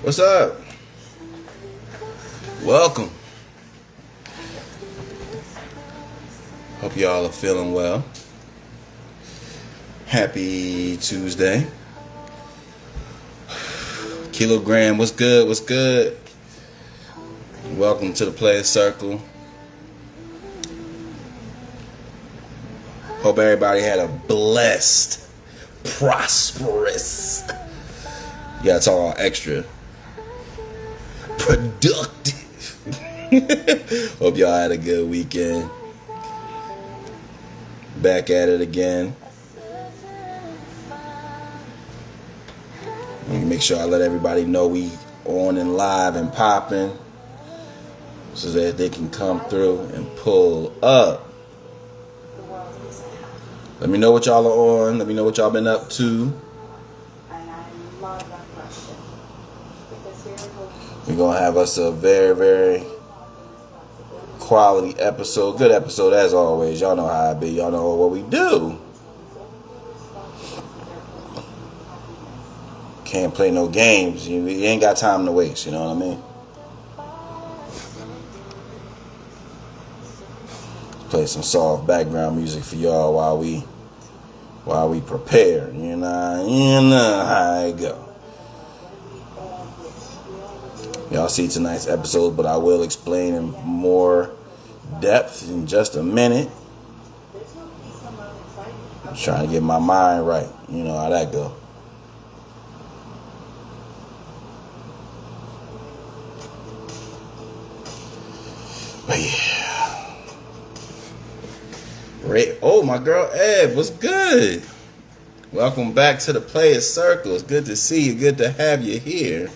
What's up? Welcome. Hope y'all are feeling well. Happy Tuesday. Kilogram, what's good? What's good? Welcome to the Playas Circle. Hope everybody had a blessed, prosperous, yeah, it's all extra productive. Hope y'all had a good weekend. Back at it again. Make sure I let everybody know we on and live and popping, so that they can come through and pull up. Let me know what y'all are on. Let me know what y'all been up to. We're gonna have us a very, very quality episode. Good episode as always. Y'all know how I be. Y'all know what we do. Can't play no games. You ain't got time to waste. You know what I mean? Play some soft background music for y'all while we prepare. You know how it go. Y'all see tonight's episode, but I will explain in more depth in just a minute. I'm trying to get my mind right. You know how that go. But yeah. Great. Oh, my girl Ed, what's good? Welcome back to the Playas Circle. It's good to see you. Good to have you here.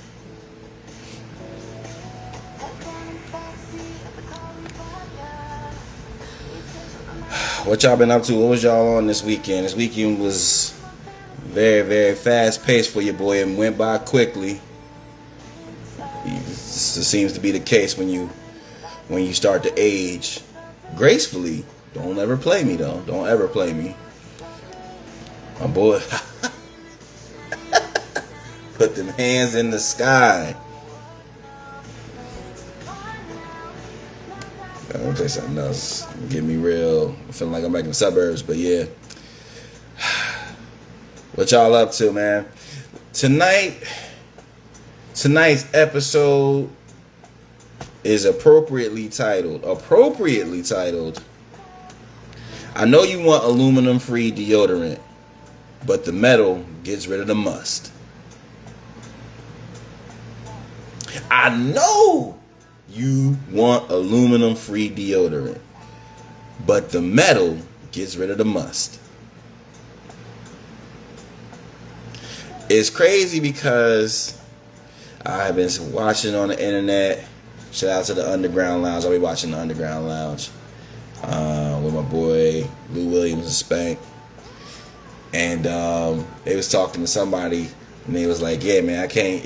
What y'all been up to? What was y'all on this weekend? This weekend was very, very fast paced for your boy and went by quickly. This seems to be the case when you start to age gracefully. Don't ever play me though. Don't ever play me. My boy put them hands in the sky. I'm gonna tell you something else. Get me real. I'm feeling like I'm back in the suburbs, but yeah. What y'all up to, man? Tonight's episode is appropriately titled. I know you want aluminum-free deodorant, but the metal gets rid of the must. I know you want aluminum-free deodorant, but the metal gets rid of the must. It's crazy because I've been watching on the internet. Shout out to the Underground Lounge. I'll be watching the Underground Lounge with my boy Lou Williams and Spank. And they was talking to somebody, and they was like, "Yeah, man, I can't.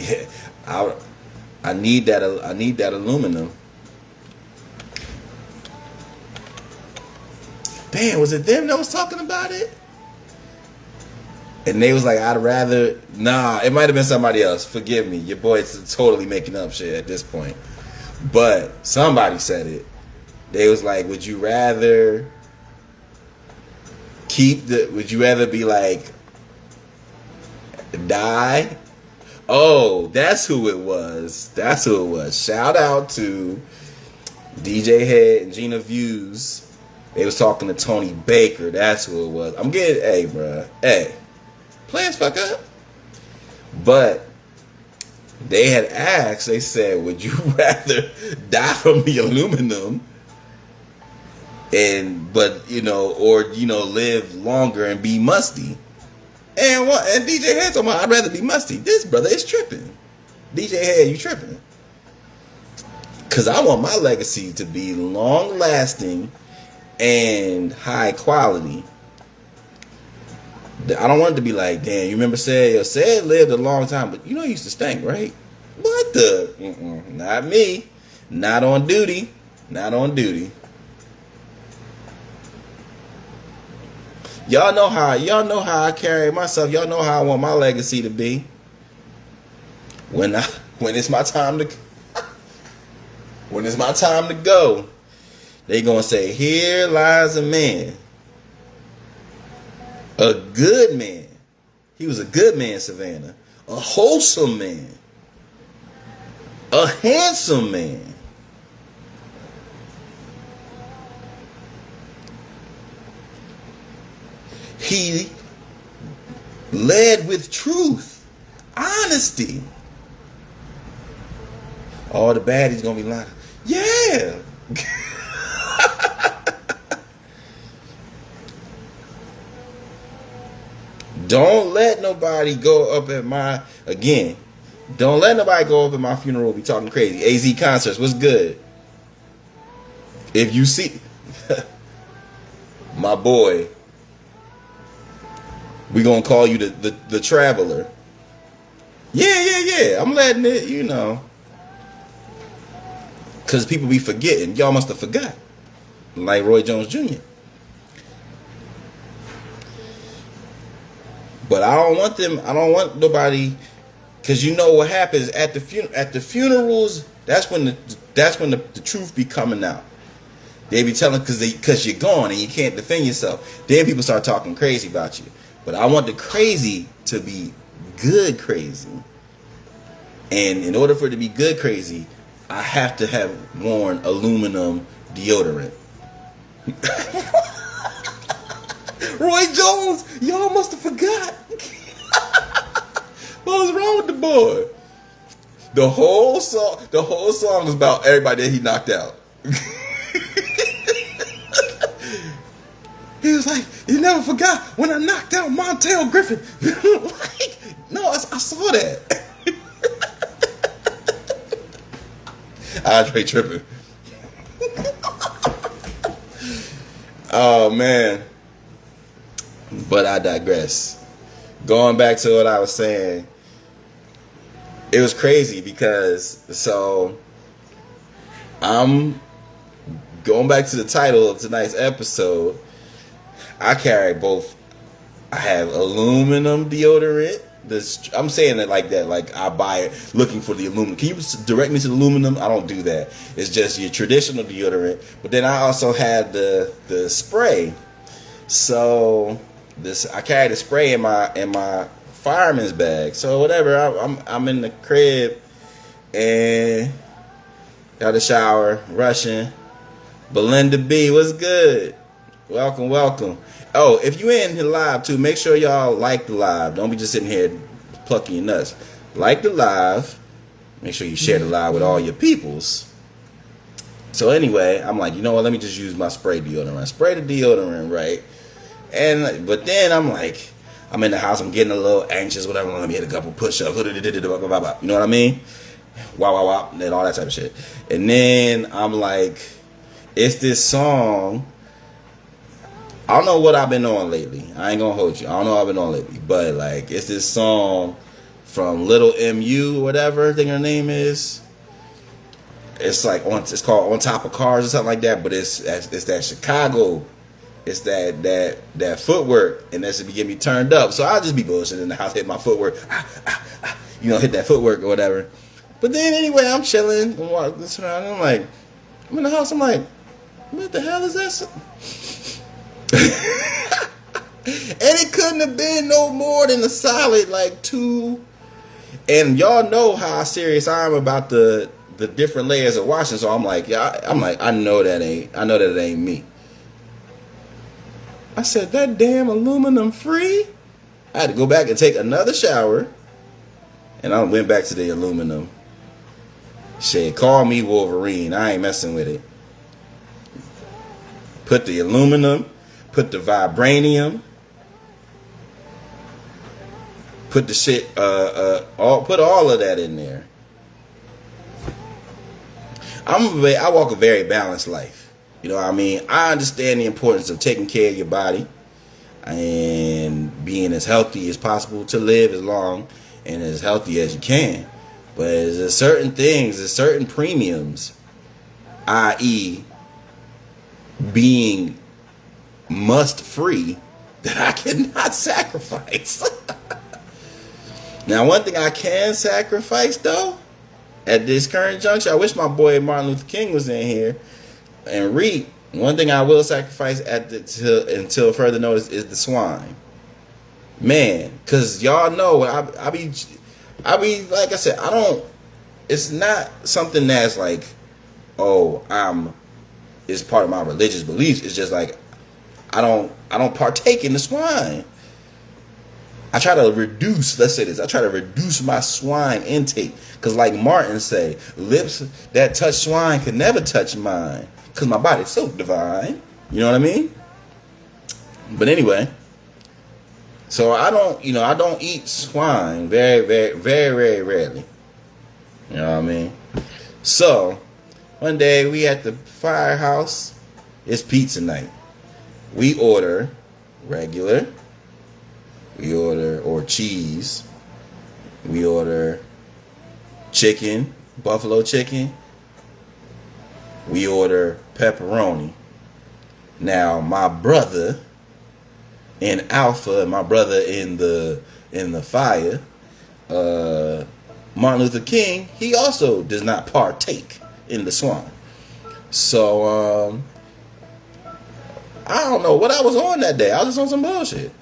I need that aluminum." Damn, was it them that was talking about it? And they was like, "I'd rather." Nah, it might have been somebody else. Forgive me. Your boy's totally making up shit at this point. But somebody said it. They was like, "Would you rather would you rather be like die?" Oh, that's who it was. Shout out to DJ Head and Gina Views. They was talking to Tony Baker. That's who it was. I'm getting, hey, bruh. Hey, play as fuck up. But they had asked, they said, "Would you rather die from the aluminum or live longer and be musty?" And DJ Head told me, "I'd rather be musty." This brother is tripping. DJ Head, you tripping? Cause I want my legacy to be long lasting and high quality. I don't want it to be like, "Damn, you remember Ceddy? Ceddy lived a long time, but he used to stink, right?" What the? Not me. Not on duty. Not on duty. Y'all know how I carry myself. Y'all know how I want my legacy to be. When when it's my time to when it's my time to go, they gonna say, here lies a man. A good man. He was a good man, Savannah. A wholesome man. A handsome man. He led with truth, honesty. All the baddies gonna be like, yeah. Don't let nobody go up at my, again, don't let nobody go up at my funeral be talking crazy. AZ Concerts, what's good? If you see, my boy, we gonna call you the traveler. Yeah. I'm letting it, you know. Because people be forgetting. Y'all must have forgot. Like Roy Jones Jr. But I don't want nobody, because you know what happens at the funerals, that's when the truth be coming out. They be telling, because you're gone and you can't defend yourself. Then people start talking crazy about you. But I want the crazy to be good crazy. And in order for it to be good crazy, I have to have worn aluminum deodorant. Roy Jones, y'all must have forgot. What was wrong with the boy? The whole song is about everybody that he knocked out. He was like, you never forgot when I knocked out Montel Griffin. Like, no, I saw that. Andre tripping. Oh man. But I digress. Going back to what I was saying, it was crazy because, so I'm going back to the title of tonight's episode. I carry both. I have aluminum deodorant. I'm saying it like that, like I buy it looking for the aluminum. Can you direct me to the aluminum? I don't do that. It's just your traditional deodorant. But then I also have the spray. So I carry the spray in my fireman's bag. So whatever, I'm in the crib and got a shower, rushing. Belinda B, what's good? Welcome. Oh, if you in here live too, make sure y'all like the live. Don't be just sitting here plucking your nuts. Like the live. Make sure you share the live with all your peoples. So anyway, I'm like, you know what? Let me just use my spray deodorant. Spray the deodorant, right? But then I'm like, I'm in the house. I'm getting a little anxious, whatever. Let me hit a couple push-ups. You know what I mean? Wow, and all that type of shit. And then I'm like, it's this song. I don't know what I've been on lately. I ain't gonna hold you. I don't know what I've been on lately. But like, it's this song from Little MU or whatever I think her name is. It's like it's called On Top of Cars or something like that. But it's that Chicago. It's that footwork, and that's to get me turned up. So I'll just be bullshitting in the house, hit my footwork, hit that footwork or whatever. But then anyway, I'm chilling. I'm like, I'm in the house. I'm like, what the hell is that? And it couldn't have been no more than a solid like 2. And y'all know how serious I am about the different layers of washing. So I'm like, I know that it ain't me. I said, that damn aluminum free? I had to go back and take another shower. And I went back to the aluminum. Shit, call me Wolverine. I ain't messing with it. Put the aluminum, put the vibranium, put the shit, put all of that in there. I walk a very balanced life. You know what I mean? I understand the importance of taking care of your body and being as healthy as possible to live as long and as healthy as you can. But there's certain things, there's certain premiums, i.e. being must free, that I cannot sacrifice. Now, one thing I can sacrifice though at this current juncture, I wish my boy Martin Luther King was in here and read. One thing I will sacrifice until further notice is the swine. Man, because y'all know, I be, like I said, it's not something that's like, it's part of my religious beliefs. It's just like, I don't partake in the swine. I try to reduce, let's say this, I try to reduce my swine intake. Because like Martin say, lips that touch swine can never touch mine. Because my body's so divine. You know what I mean? But anyway, so I don't eat swine very, very, very, very rarely. You know what I mean? So, one day we at the firehouse, it's pizza night. We order regular. We order or cheese. We order chicken, buffalo chicken. We order pepperoni. Now my brother in Alpha, my brother in the fire, Martin Luther King, he also does not partake in the swine. So I don't know what I was on that day. I was just on some bullshit.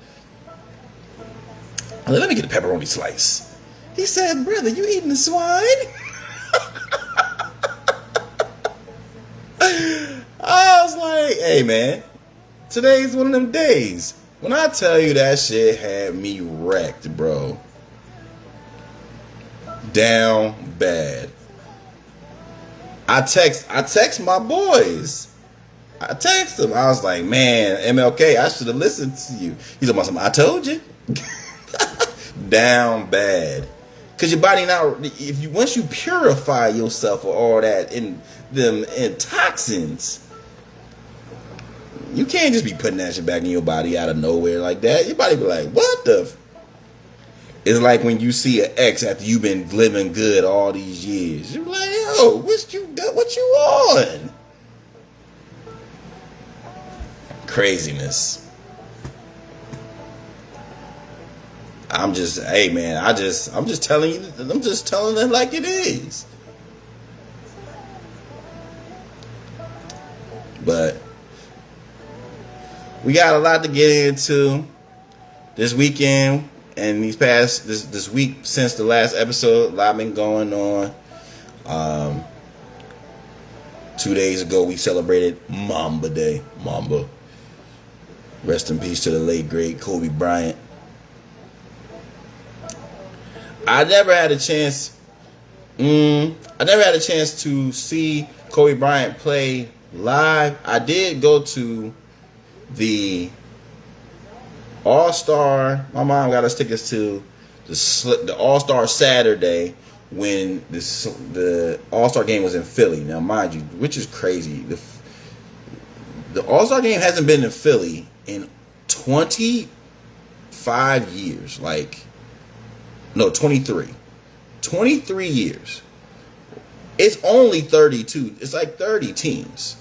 Let me get a pepperoni slice. He said, brother, you eating the swine? I was like, hey man, today's one of them days. When I tell you that shit had me wrecked, bro. Down bad. I text my boys. I text them. I was like, man, MLK, I should have listened to you. He's like, I told you. Down bad. Cause your body now, once you purify yourself of all that in toxins, you can't just be putting that shit back in your body out of nowhere like that. Your body be like, what the? It's like when you see an ex after you've been living good all these years. You're like, yo, what you on? Craziness. I'm just telling you, I'm just telling it like it is. But we got a lot to get into this weekend and this week since the last episode. A lot been going on. 2 days ago we celebrated Mamba Day. Mamba. Rest in peace to the late great Kobe Bryant. I never had a chance to see Kobe Bryant play live. I did go to the All-Star. My mom got us tickets to the All-Star Saturday when the All-Star game was in Philly. Now, mind you, which is crazy. The All-Star game hasn't been in Philly in 25 years. 23. 23 years. It's only 32. It's like 30 teams.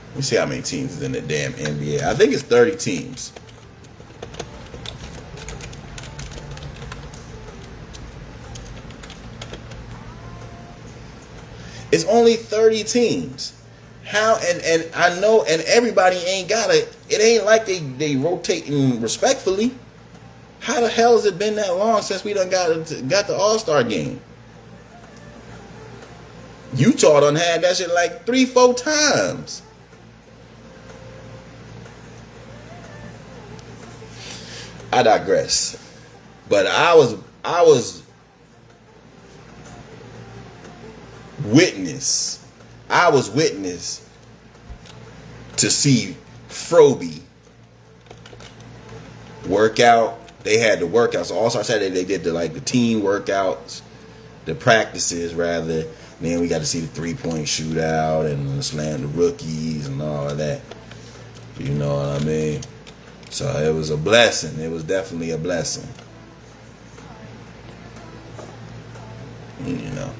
Let me see how many teams is in the damn NBA. I think it's 30 teams. It's only 30 teams. How and I know, and everybody ain't got it. It ain't like they rotating respectfully. How the hell has it been that long since we done got the All-Star game? Utah done had that shit like 3-4 times. I digress. But I was witness to see Froby work out. They had the workouts. So All-Star Saturday, they did the team workouts, the practices rather. Then we got to see the 3-point shootout and slam the rookies and all of that. You know what I mean? So it was a blessing. It was definitely a blessing. You know.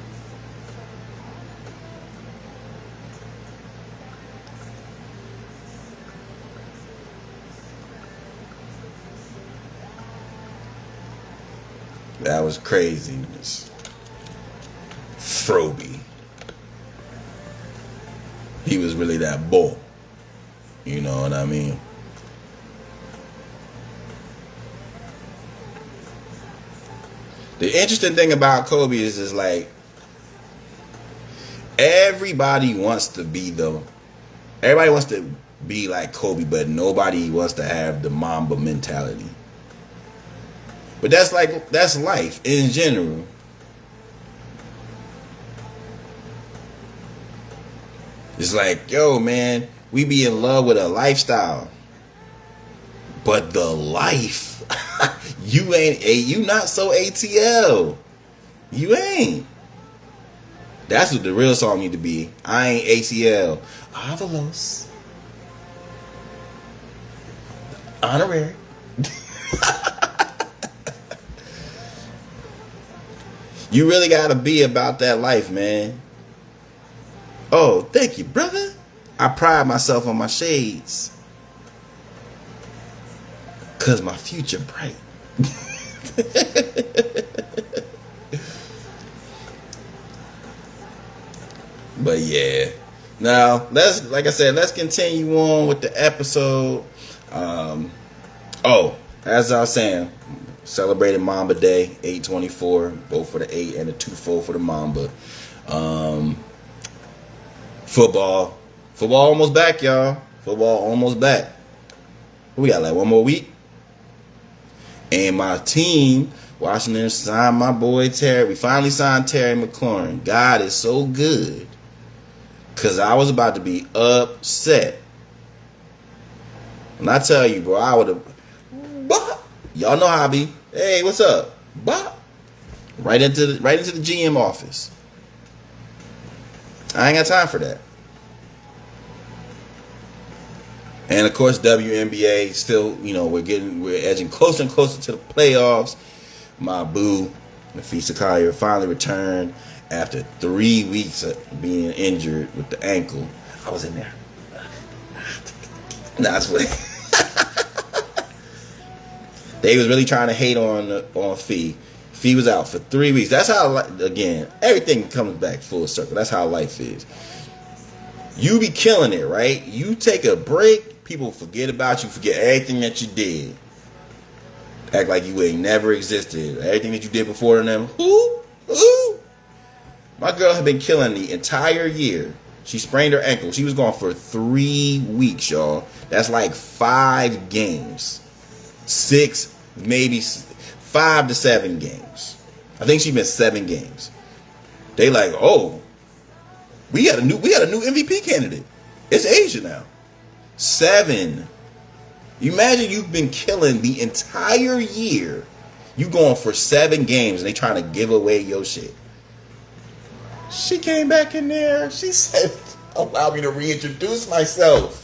That was craziness. Froby. He was really that bull. You know what I mean? The interesting thing about Kobe is like everybody wants to be like Kobe, but nobody wants to have the Mamba mentality. But that's life in general. It's like, yo, man, we be in love with a lifestyle, but the life, you not so ATL. You ain't. That's what the real song need to be. I ain't ATL. Avalos. Honorary. You really gotta be about that life, man. Oh, thank you, brother. I pride myself on my shades. Cause my future bright. But yeah. Now, let's continue on with the episode. As I was saying, celebrated Mamba Day, 8/24, both for the 8 and the 2/4 for the Mamba. Football almost back, y'all. Football almost back. We got like one more week. And my team, Washington, signed my boy Terry. We finally signed Terry McLaurin. God is so good. Because I was about to be upset. And I tell you, bro, I would have... Y'all know how I be. Hey, what's up? Right into the GM office. I ain't got time for that. And of course, WNBA still, we're edging closer and closer to the playoffs. My boo, Nafisa Collier, finally returned after 3 weeks of being injured with the ankle. I was in there. That's what they was really trying to hate on Fee. Fee was out for 3 weeks. That's how, again, everything comes back full circle. That's how life is. You be killing it, right? You take a break, people forget about you, forget everything that you did. Act like you ain't never existed. Everything that you did before them. Who? My girl had been killing the entire year. She sprained her ankle. She was gone for 3 weeks, y'all. That's like 5 games. 6, maybe 5 to 7 games. I think she missed 7 games. They like, oh, we got a new MVP candidate. It's Asia now. 7. You imagine you've been killing the entire year. You going for 7 games and they trying to give away your shit. She came back in there. She said, allow me to reintroduce myself.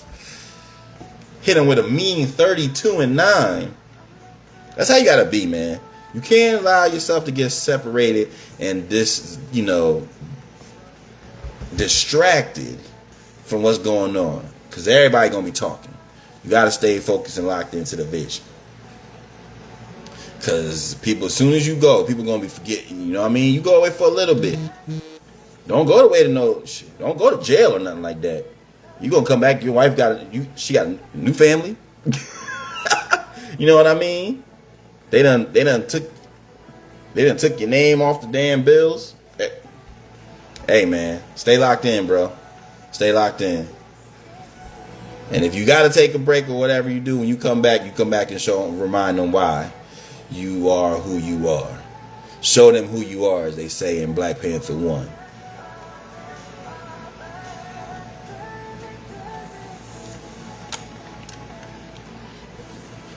Hit him with a mean 32-9. That's how you gotta be, man. You can't allow yourself to get separated and distracted from what's going on. Because everybody gonna be talking. You gotta stay focused and locked into the vision. Because people, as soon as you go, people gonna be forgetting. You know what I mean? You go away for a little bit. Don't go away to no shit. Don't go to jail or nothing like that. You gonna come back, your wife she got a new family. You know what I mean? They done took your name off the damn bills. Hey man, stay locked in, bro. Stay locked in. And if you gotta take a break or whatever you do, when you come back and remind them why you are who you are. Show them who you are, as they say in Black Panther 1.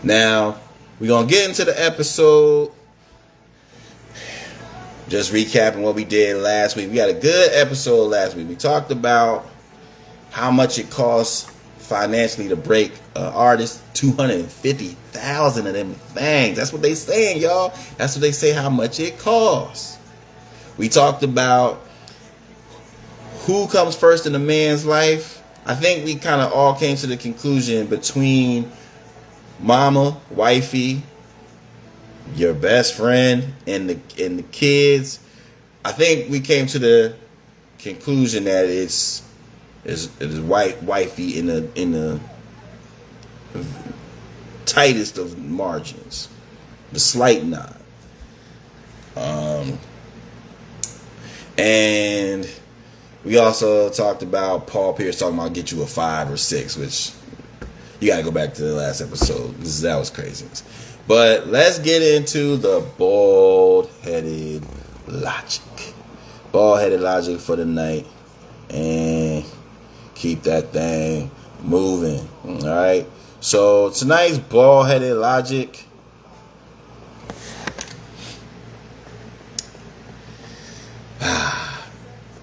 Now, we're going to get into the episode. Just recapping what we did last week. We had a good episode last week. We talked about how much it costs financially to break an artist. 250,000 of them things. That's what they saying, y'all. That's what they say how much it costs. We talked about who comes first in a man's life. I think we kind of all came to the conclusion between mama, wifey, your best friend and the kids. I think we came to the conclusion that it's wifey in the tightest of margins, the slight nod. And we also talked about Paul Pierce talking about get you a 5 or 6, which you got to go back to the last episode. That was crazy. But let's get into the bald-headed logic. Bald-headed logic for the night. And keep that thing moving. All right. So tonight's bald-headed logic.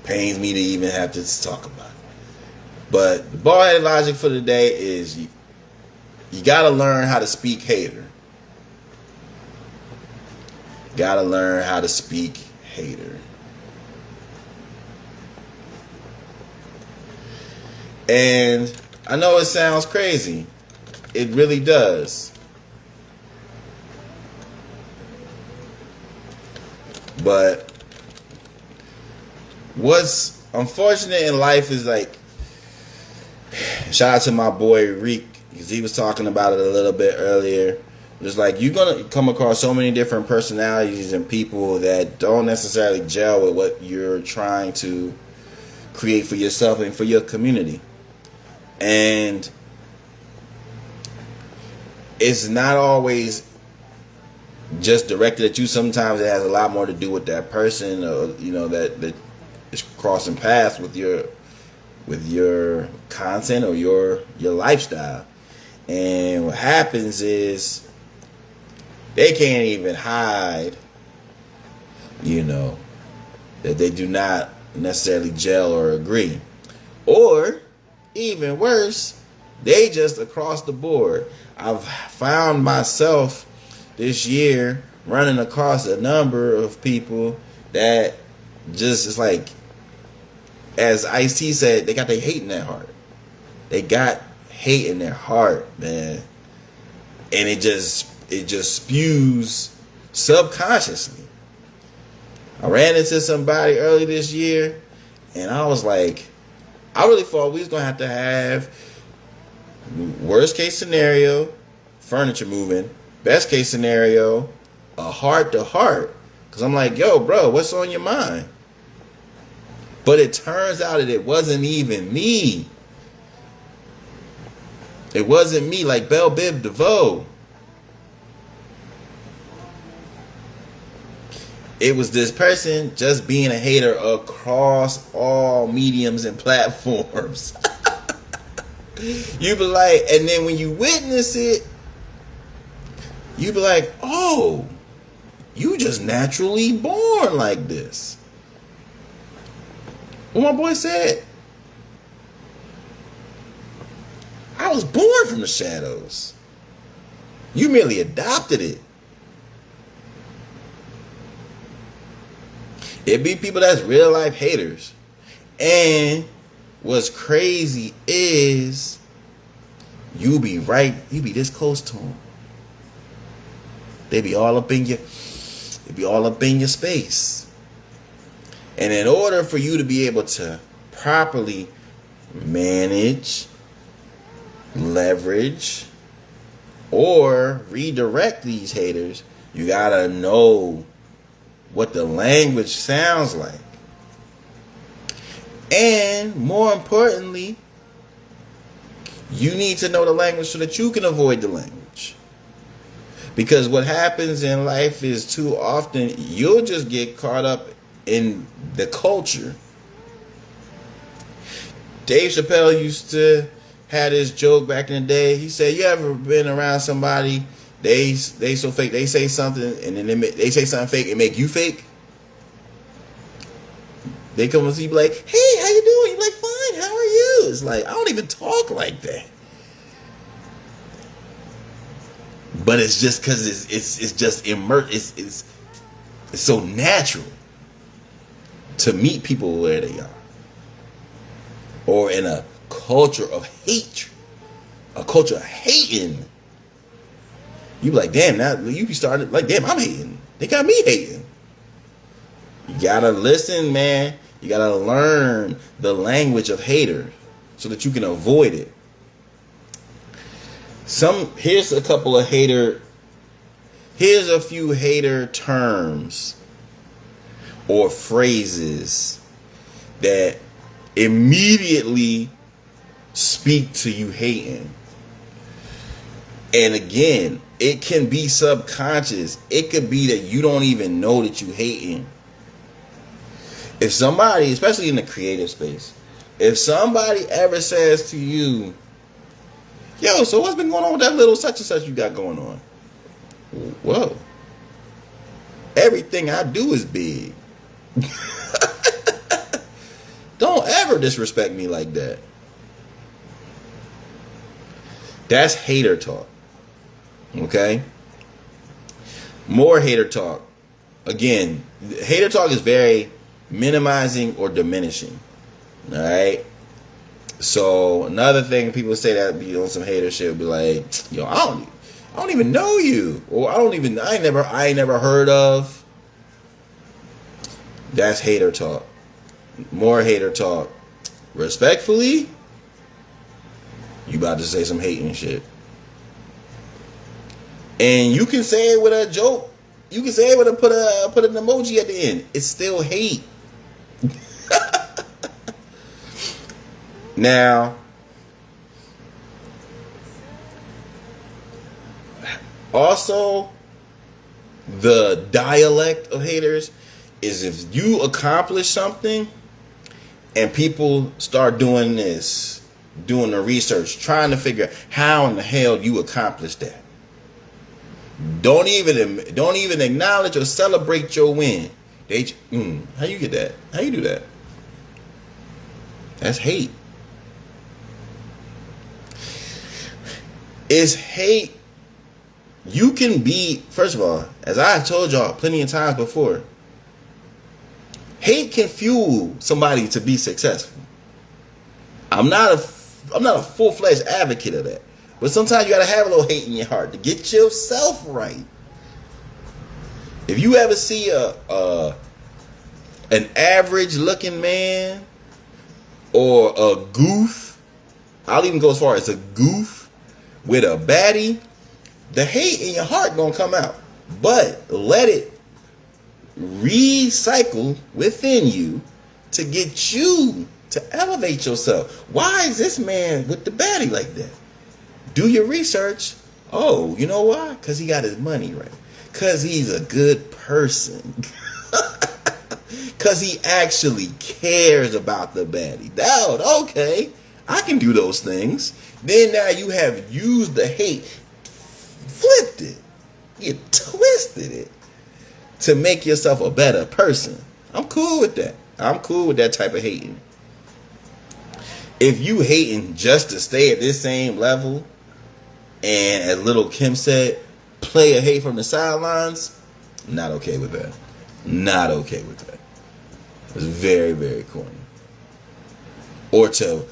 Pains me to even have to talk about it. But the bald-headed logic for the day is you got to learn how to speak hater. Got to learn how to speak hater. And I know it sounds crazy. It really does. But what's unfortunate in life is like, shout out to my boy Reek, because he was talking about it a little bit earlier. It's like you're going to come across so many different personalities and people that don't necessarily gel with what you're trying to create for yourself and for your community. And it's not always just directed at you. Sometimes it has a lot more to do with that person, or that is crossing paths with your content or your lifestyle. And what happens is they can't even hide, that they do not necessarily gel or agree. Or even worse, they just across the board. I've found myself this year running across a number of people that just is like, as Ice-T said, they got their hate in their heart. They got hate in their heart, man. And it just spews subconsciously. I ran into somebody early this year, and I was like, I really thought we was going to have worst case scenario, furniture moving. Best case scenario, a heart to heart. Because I'm like, yo, bro, what's on your mind? But it turns out that it wasn't even me. It wasn't me, like Belle Biv DeVoe. It was this person just being a hater across all mediums and platforms. You be like, and then when you witness it, you be like, oh, you just naturally born like this. What my boy said, I was born from the shadows. You merely adopted it. It be people that's real life haters. And what's crazy is you be this close to them. They be all up in your space. And in order for you to be able to properly manage, leverage, or redirect these haters, you gotta know what the language sounds like. And more importantly, you need to know the language so that you can avoid the language. Because what happens in life is too often you'll just get caught up in the culture. Dave Chappelle used to have this joke back in the day. He said, you ever been around somebody, they so fake, they say something and then they say something fake and make you fake? They come and see you be like, hey, how you doing? You're like, fine, how are you? It's like, I don't even talk like that. But it's just because it's just immersed. It's so natural to meet people where they are. Or in a culture of hatred. A culture of hating. You be like, damn, now you be starting like, damn, I'm hating. They got me hating. You gotta listen, man. You gotta learn the language of hater so that you can avoid it. Here's a few hater terms or phrases that immediately speak to you hating. And again, it can be subconscious. It could be that you don't even know that you hating. If somebody, especially in the creative space, if somebody ever says to you, yo, so what's been going on with that little such and such you got going on? Whoa. Everything I do is big. Don't ever disrespect me like that. That's hater talk. Okay? More hater talk. Again, hater talk is very minimizing or diminishing. Alright? So another thing people say that be on some hater shit would be like, yo, I don't even know you. Or I ain't never heard of. That's hater talk. More hater talk. Respectfully, you about to say some hating shit. And you can say it with a joke. You can say it with put an emoji at the end. It's still hate. Now, also, the dialect of haters is if you accomplish something and people start doing this, doing the research, trying to figure out how in the hell you accomplished that. Don't even acknowledge or celebrate your win. How you get that? How you do that? That's hate. It's hate. You can be, first of all, as I have told y'all plenty of times before, hate can fuel somebody to be successful. I'm not a full-fledged advocate of that. But sometimes you gotta have a little hate in your heart to get yourself right. If you ever see an average looking man or a goof, I'll even go as far as a goof with a baddie, the hate in your heart gonna come out. But let it recycle within you to get you to elevate yourself. Why is this man with the baddie like that? Do your research. Oh, you know why? Because he got his money right. Because he's a good person. Because he actually cares about the baddie. Okay, I can do those things. Then now you have used the hate, flipped it, you twisted it to make yourself a better person. I'm cool with that. I'm cool with that type of hating. If you hating just to stay at this same level, and as Little Kim said, play a hate from the sidelines, not okay with that. Not okay with that. It's very, very corny. Or to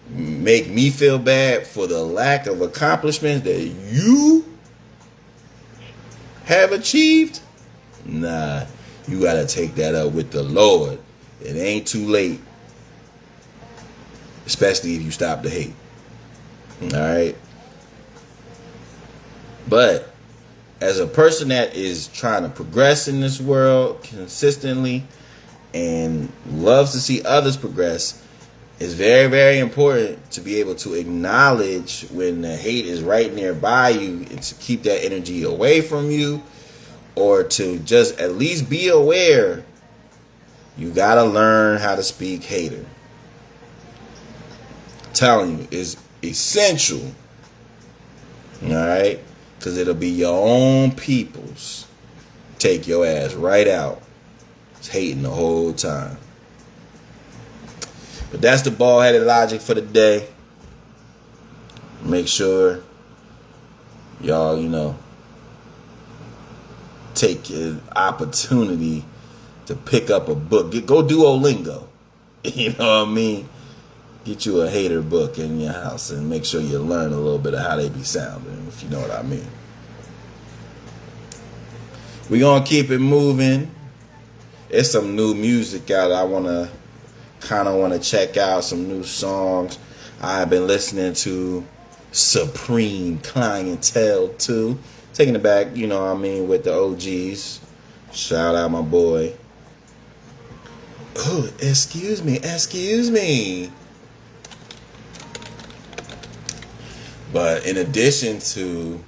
make me feel bad for the lack of accomplishments that you have achieved, nah, you gotta take that up with the Lord. It ain't too late. Especially if you stop the hate. Alright? But as a person that is trying to progress in this world consistently and loves to see others progress, it's very, very important to be able to acknowledge when the hate is right nearby you and to keep that energy away from you, or to just at least be aware. You gotta learn how to speak hater. I'm telling you, it's essential. Alright? Because it'll be your own peoples. Take your ass right out. It's hating the whole time. But that's the bald-headed logic for the day. Make sure y'all, take an opportunity to pick up a book. Go Duolingo. You know what I mean? Get you a hater book in your house and make sure you learn a little bit of how they be sounding, if you know what I mean. We gonna keep it moving. It's some new music out. I kind of want to check out some new songs. I've been listening to Supreme Clientele too. Taking it back, you know what I mean, with the OGs. Shout out my boy. Oh, excuse me. But in addition to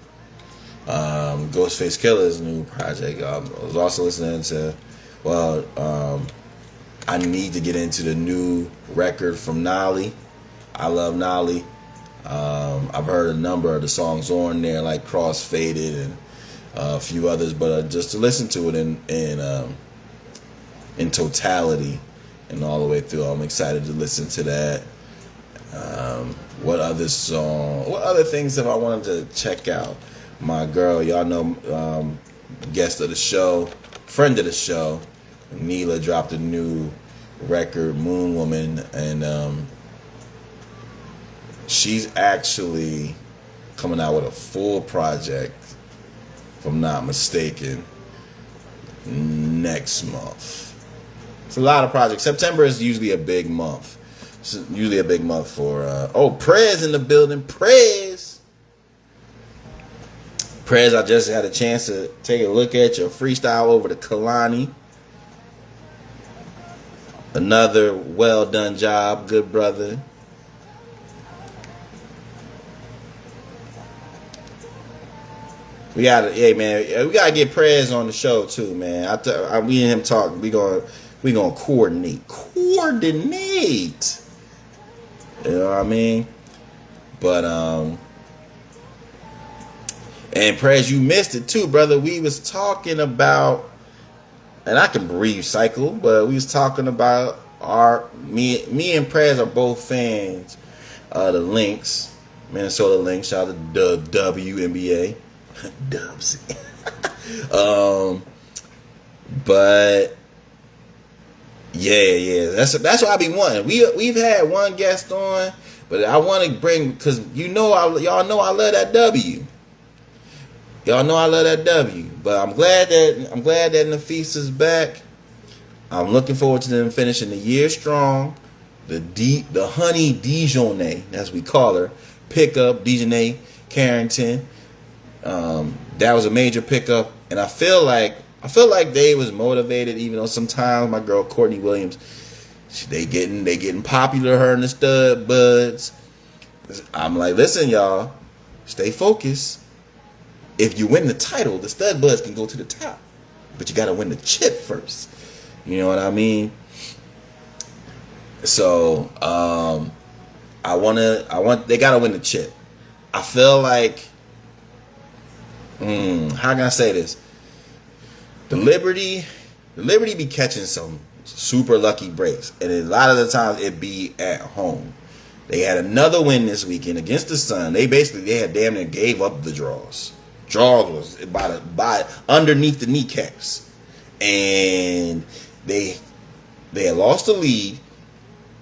Ghostface Killer's new project, I was also listening to, I need to get into the new record from Nolly. I love Nolly. I've heard a number of the songs on there, like Crossfaded and a few others, but just to listen to it in totality and all the way through, I'm excited to listen to that. What other things have I wanted to check out? My girl, y'all know, guest of the show, friend of the show, Neela dropped a new record, Moon Woman, and she's actually coming out with a full project, if I'm not mistaken, next month. It's a lot of projects. September is usually a big month. It's usually a big month for Prez in the building. Prez, I just had a chance to take a look at your freestyle over to Kalani. Another well done job, good brother. We gotta get Prez on the show too, man. We and him talk. We gonna coordinate. You know what I mean? But and Prez, you missed it too, brother. We was talking about, and I can recycle, but we was talking about me and Prez are both fans of the Lynx, Minnesota Lynx. Shout out to the WNBA. Dubs. But yeah. That's what I be wanting. We've had one guest on, but I want to bring, because y'all know I love that W. Y'all know I love that W. But I'm glad that Nafisa's back. I'm looking forward to them finishing the year strong. The Honey Dijonay, as we call her, pickup Dijonay Carrington. That was a major pickup, and I feel like they was motivated, even though sometimes my girl Courtney Williams, they getting popular, her and the Stud Buds. I'm like, listen, y'all, stay focused. If you win the title, the Stud Buds can go to the top, but you got to win the chip first. You know what I mean? So they got to win the chip. I feel like, how can I say this? The Liberty be catching some super lucky breaks, and a lot of the times it be at home. They had another win this weekend against the Sun. They had damn near gave up the draws. Draws was by underneath the kneecaps, and they had lost the lead.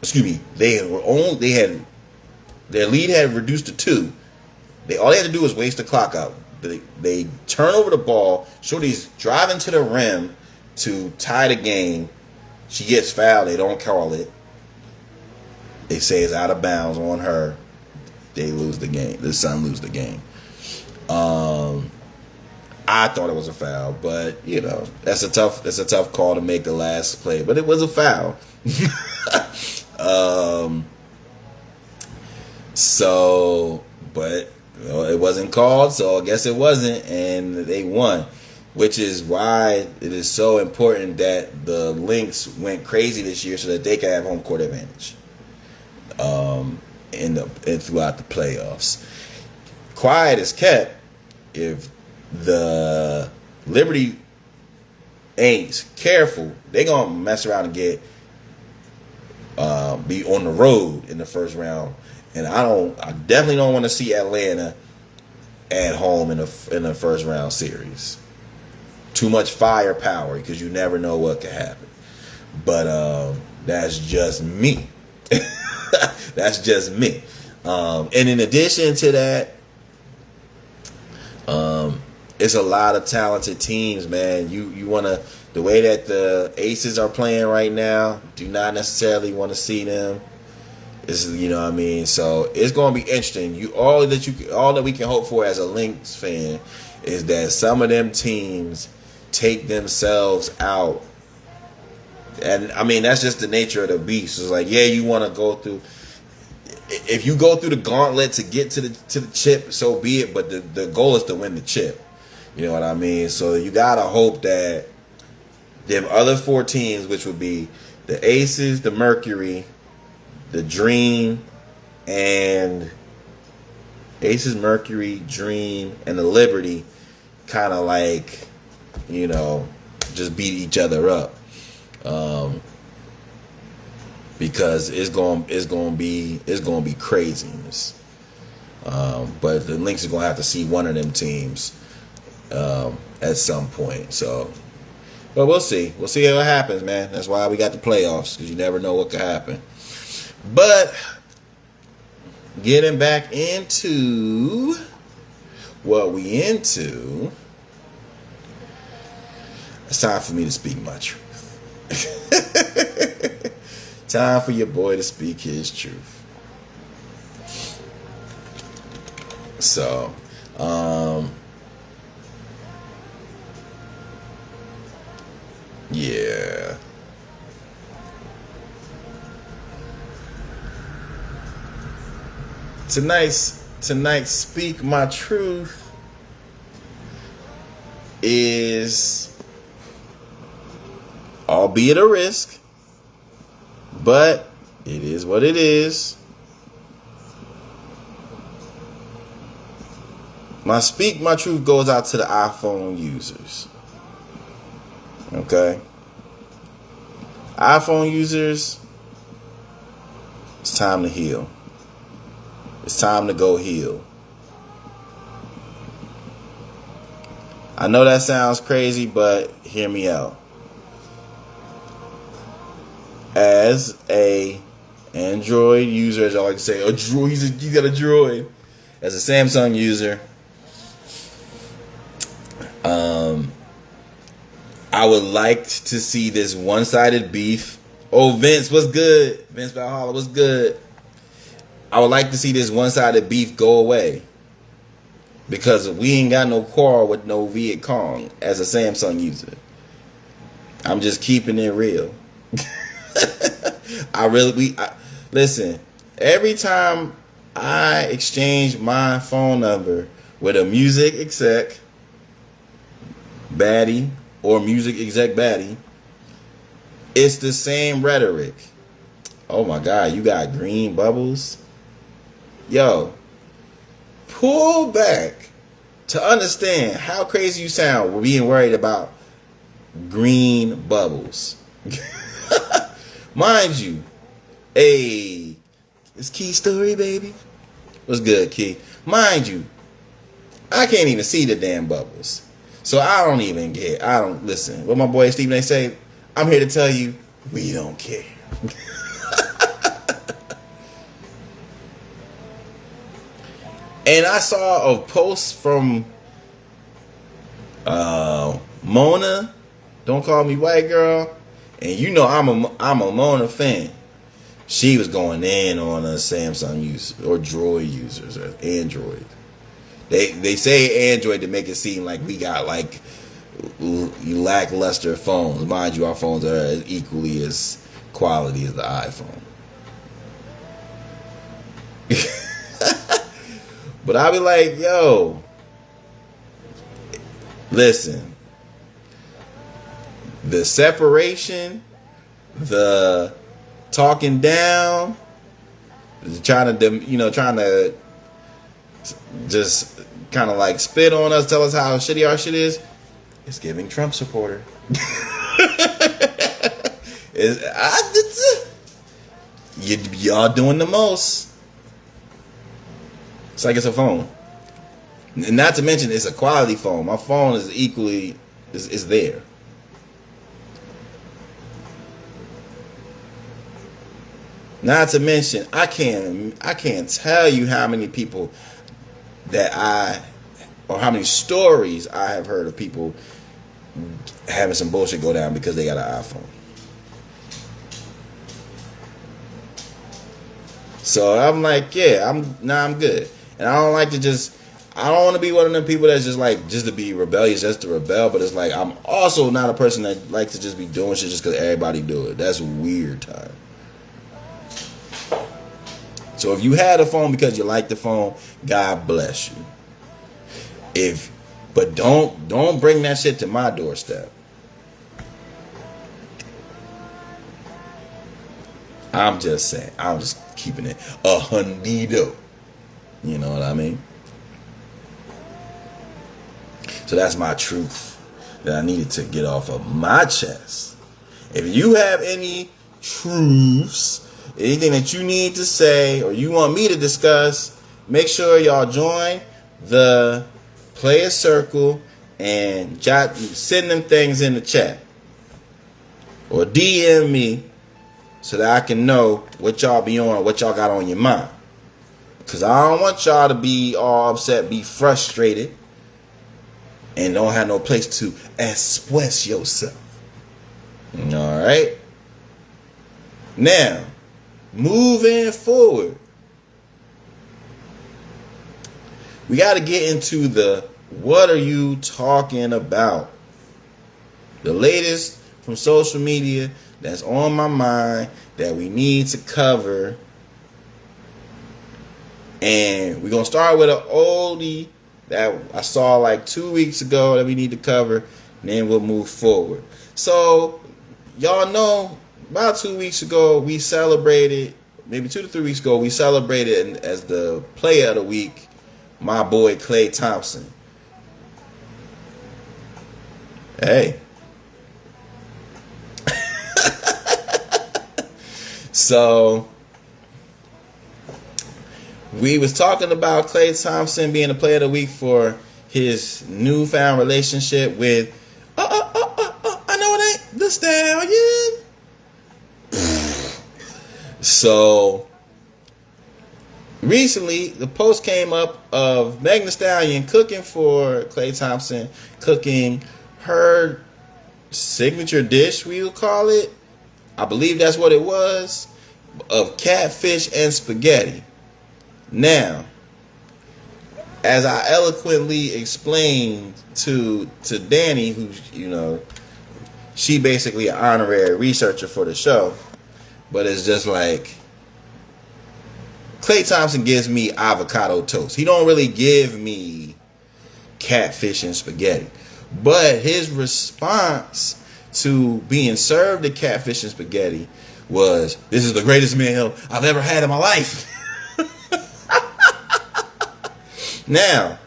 Excuse me. Their lead had reduced to 2. All they had to do was waste the clock out. They turn over the ball. Shorty's driving to the rim to tie the game. She gets fouled. They don't call it. They say it's out of bounds on her. They lose the game. The Sun lose the game. I thought it was a foul, but that's a tough call to make the last play. But it was a foul. But it wasn't called, so I guess it wasn't, and they won, which is why it is so important that the Lynx went crazy this year so that they can have home court advantage throughout the playoffs. Quiet is kept if the Liberty ain't careful. They gonna mess around and get be on the road in the first round. And I definitely don't want to see Atlanta at home in the first round series. Too much firepower, because you never know what could happen. But that's just me. That's just me. And in addition to that, it's a lot of talented teams, man. You want to, the way that the Aces are playing right now, do not necessarily want to see them. You know what I mean? So it's going to be interesting. All that we can hope for as a Lynx fan is that some of them teams take themselves out. And I mean, that's just the nature of the beast. It's like, yeah, you want to go through. If you go through the gauntlet to get to the chip, so be it. But the goal is to win the chip. You know what I mean? So you gotta hope that them other 4 teams, which would be the Aces, the Mercury, the Dream, and Aces, Mercury, Dream, and the Liberty, kind of like, you know, just beat each other up. Because it's gonna be craziness. But the Lynx is gonna have to see one of them teams at some point. So, but we'll see. We'll see what happens, man. That's why we got the playoffs, because you never know what could happen. But getting back into what we into, it's time for me to speak my truth. Time for your boy to speak his truth. So, yeah. Tonight's Speak My Truth is, albeit a risk, but it is what it is. My Speak My Truth goes out to the iPhone users. Okay? iPhone users, it's time to heal. It's time to go heal. I know that sounds crazy, but hear me out. As a Android user, as I like to say, a droid, he's got a droid. As a Samsung user, I would like to see this one-sided beef. Oh, Vince, what's good? Vince Valhalla, what's good? I would like to see this one-sided beef go away, because we ain't got no quarrel with no Viet Cong as a Samsung user. I'm just keeping it real. Listen, every time I exchange my phone number with a music exec baddie or music exec baddie, it's the same rhetoric. Oh my God, you got green bubbles? Yo, pull back to understand how crazy you sound with being worried about green bubbles. Mind you, hey, it's Key Story, baby. What's good, Key? Mind you, I can't even see the damn bubbles. So I don't listen. What my boy Stephen A say, I'm here to tell you, we don't care. And I saw a post from Mona, Don't Call Me White Girl, and you know I'm a Mona fan. She was going in on a Samsung user or Droid users or Android. They say Android to make it seem like we got like lackluster phones. Mind you, our phones are as equally as quality as the iPhone. But I'll be like, yo, listen, the separation, the talking down, trying to just kind of like spit on us, tell us how shitty our shit is, it's giving Trump supporter. Y'all doing the most. It's like it's a phone. And not to mention it's a quality phone. My phone is equally is there. Not to mention, I can't tell you how many people that I or how many stories I have heard of people having some bullshit go down because they got an iPhone. So I'm like, yeah, I'm good. And I don't like to I don't want to be one of them people that's just to be rebellious, just to rebel. But it's like, I'm also not a person that likes to just be doing shit just because everybody do it. That's weird time. So if you had a phone because you like the phone, God bless you. But don't bring that shit to my doorstep. I'm just saying. I'm just keeping it a hundido. You know what I mean? So that's my truth that I needed to get off of my chest. If you have any truths, anything that you need to say or you want me to discuss, make sure y'all join the Playas Circle and send them things in the chat. Or DM me so that I can know what y'all be on, what y'all got on your mind. Because I don't want y'all to be all upset, be frustrated, and don't have no place to express yourself. Alright? Now, moving forward, we got to get into the what are you talking about? The latest from social media that's on my mind that we need to cover. And we're going to start with an oldie that I saw like 2 weeks ago that we need to cover. And then we'll move forward. So, y'all know, about 2 weeks ago, we celebrated, maybe 2 to 3 weeks ago, we celebrated as the player of the week, my boy Klay Thompson. Hey. So, we was talking about Klay Thompson being the player of the week for his newfound relationship with, I know it ain't the Stallion. So, recently, the post came up of Megan Thee Stallion cooking for Klay Thompson, cooking her signature dish, we would call it. I believe that's what it was, of catfish and spaghetti. Now, as I eloquently explained to Danny, who's, you know, she basically an honorary researcher for the show, but it's just like, Klay Thompson gives me avocado toast. He don't really give me catfish and spaghetti. But his response to being served the catfish and spaghetti was, this is the greatest meal I've ever had in my life. Now,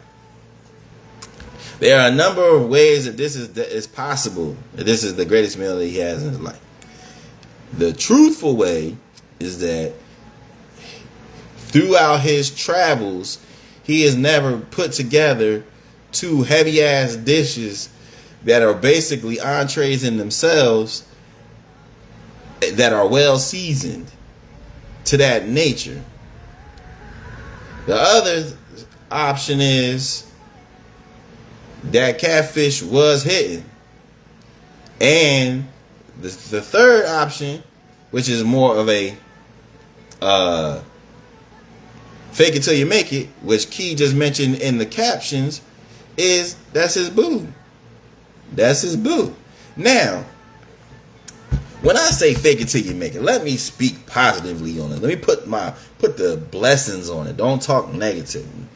there are a number of ways that this is possible, that this is the greatest meal that he has in his life. The truthful way is that throughout his travels, he has never put together two heavy-ass dishes that are basically entrees in themselves that are well seasoned to that nature. The other option is that catfish was hitting. And the third option, which is more of a fake it till you make it, which Key just mentioned in the captions, is that's his boo. That's his boo. Now, when I say fake it till you make it, let me speak positively on it. Let me put the blessings on it. Don't talk negatively.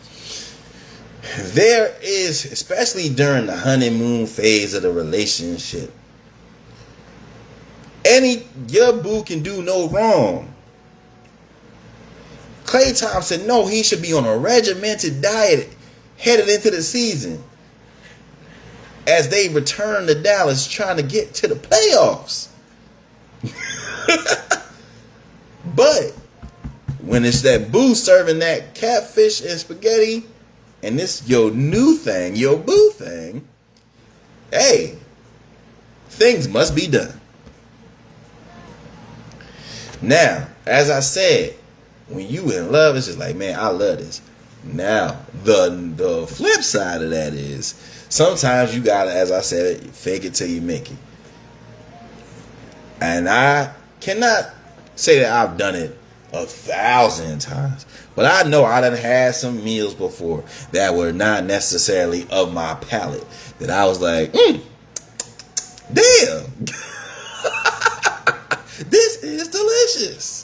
There is, especially during the honeymoon phase of the relationship, your boo can do no wrong. Klay Thompson, no, he should be on a regimented diet headed into the season as they return to Dallas trying to get to the playoffs. But when it's that boo serving that catfish and spaghetti, and this your new thing, your boo thing, hey, things must be done. Now, as I said, when you in love, it's just like, man, I love this. Now, the flip side of that is sometimes you gotta, as I said, fake it till you make it. And I cannot say that I've done it 1,000 times, but I know I done had some meals before that were not necessarily of my palate, that I was like, damn, this is delicious.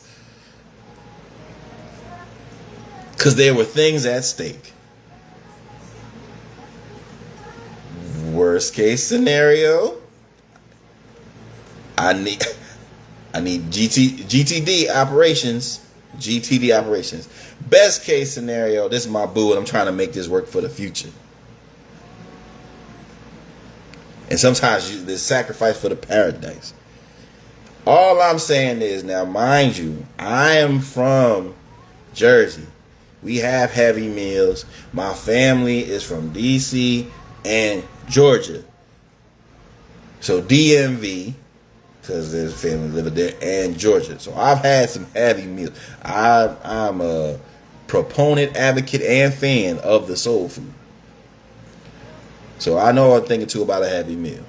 Because there were things at stake. Worst case scenario, I need GTD operations. GTD operations. Best case scenario, this is my boo, and I'm trying to make this work for the future. And sometimes there's sacrifice for the paradise. All I'm saying is, now mind you, I am from Jersey. We have heavy meals. My family is from DC and Georgia. So DMV, because there's family living there, and Georgia. So I've had some heavy meals. I'm a proponent, advocate, and fan of the soul food. So I know I'm thinking too about a heavy meal.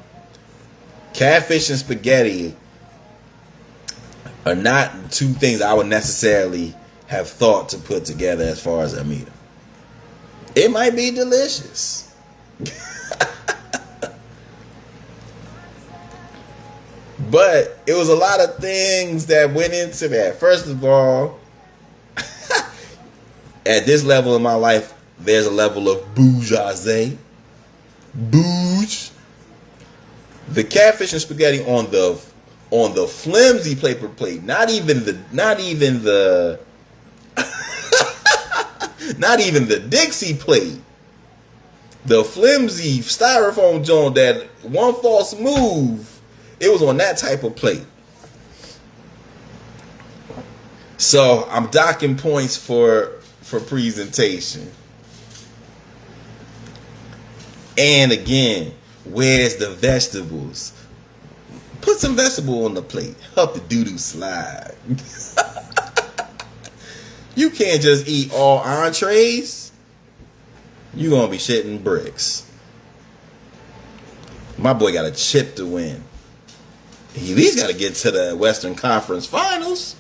Catfish and spaghetti are not two things I would necessarily have thought to put together as far as a meal. It might be delicious. But it was a lot of things that went into that. First of all, at this level in my life, there's a level of bourgeoisie. Bouge. The catfish and spaghetti on the flimsy paper plate, not even the not even the Dixie plate. The flimsy styrofoam joint that one false move, it was on that type of plate. So I'm docking points for presentation. And again, where's the vegetables? Put some vegetable on the plate. Help the doo-doo slide. You can't just eat all entrees. You're going to be shitting bricks. My boy got a chip to win. He at least got to get to the Western Conference Finals.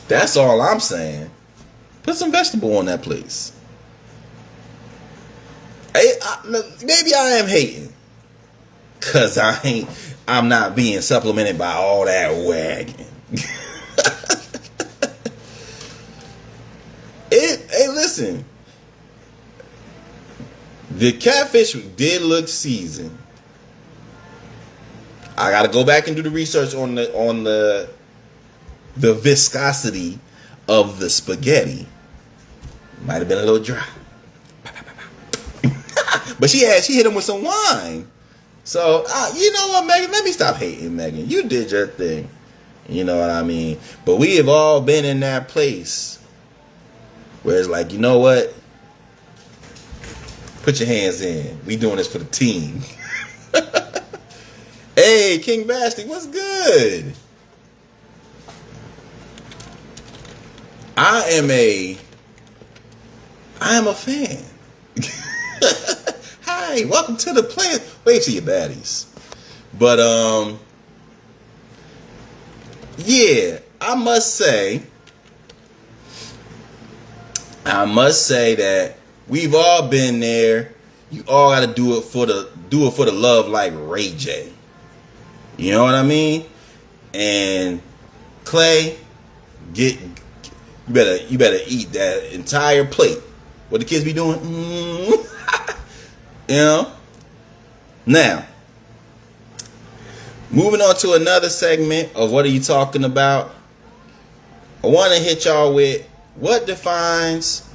That's all I'm saying. Put some vegetable on that place. Maybe I am hating, cause I'm not being supplemented by all that wagging. Hey, listen. The catfish did look seasoned. I gotta go back and do the research on the viscosity of the spaghetti. Might have been a little dry. But she hit him with some wine. So, you know what, Megan? Let me stop hating, Megan. You did your thing. You know what I mean? But we have all been in that place where it's like, you know what? Put your hands in. We doing this for the team. Hey, King Basti, what's good? I am a fan. Hi, welcome to the Playa. Wait till your baddies. But yeah, I must say that we've all been there. You all got to do it for the love, like Ray J. You know what I mean? And Clay, you better eat that entire plate. What the kids be doing? You know? Now, moving on to another segment of what are you talking about? I want to hit y'all with what defines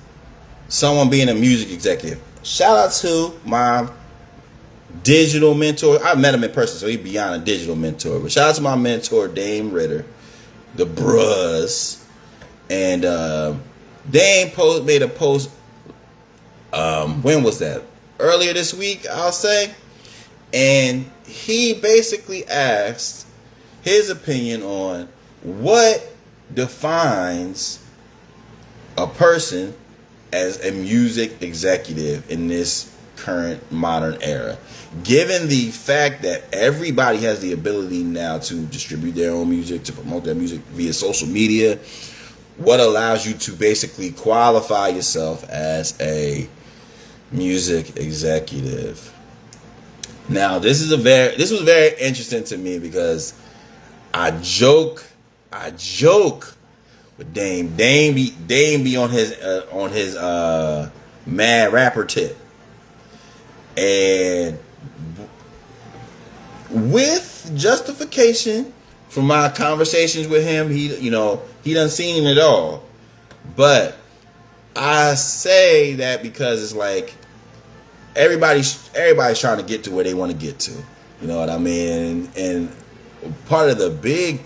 someone being a music executive. Shout out to my digital mentor. I met him in person, so he's beyond a digital mentor. But shout out to my mentor, Dame Ritter, the Bruz. And Dame made a post. When was that? Earlier this week, I'll say. And he basically asked his opinion on what defines a person as a music executive in this current modern era, given the fact that everybody has the ability now to distribute their own music, to promote their music via social media? What allows you to basically qualify yourself as a music executive? Now, this was very interesting to me because I joke with Dame. Dame be on his mad rapper tip, and with justification from my conversations with him, he done seen it all. But I say that because it's like everybody's trying to get to where they want to get to. You know what I mean? And part of the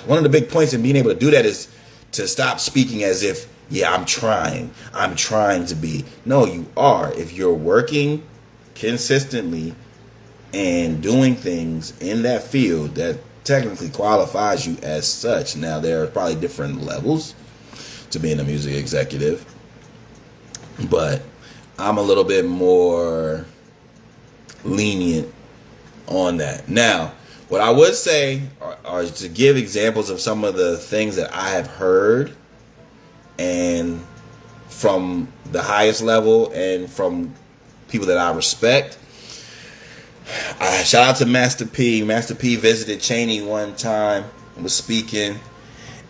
one of the big points in being able to do that is to stop speaking as if, yeah, I'm trying to be. No, you are. If you're working consistently and doing things in that field, that technically qualifies you as such. Now, there are probably different levels to being a music executive, but I'm a little bit more lenient on that. Now, what I would say are to give examples of some of the things that I have heard, and from the highest level and from people that I respect. Shout out to Master P. Master P visited Cheney one time and was speaking,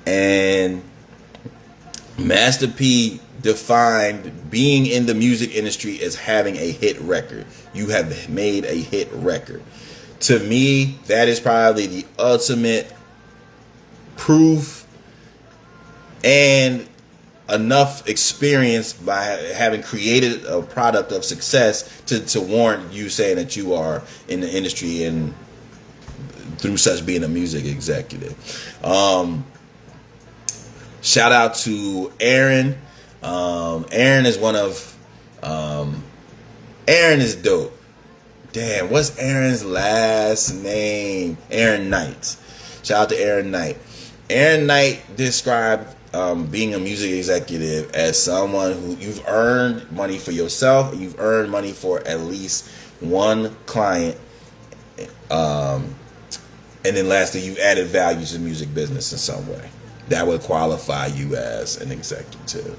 and Master P defined being in the music industry as having a hit record. You have made a hit record. To me, that is probably the ultimate proof and enough experience by having created a product of success to warrant you saying that you are in the industry and through such being a music executive. Shout out to Aaron. Aaron is Aaron is dope. Damn, what's Aaron's last name? Aaron Knight. Shout out to Aaron Knight. Aaron Knight described being a music executive as someone who you've earned money for yourself, and you've earned money for at least one client, and then lastly, you've added value to the music business in some way. That would qualify you as an executive.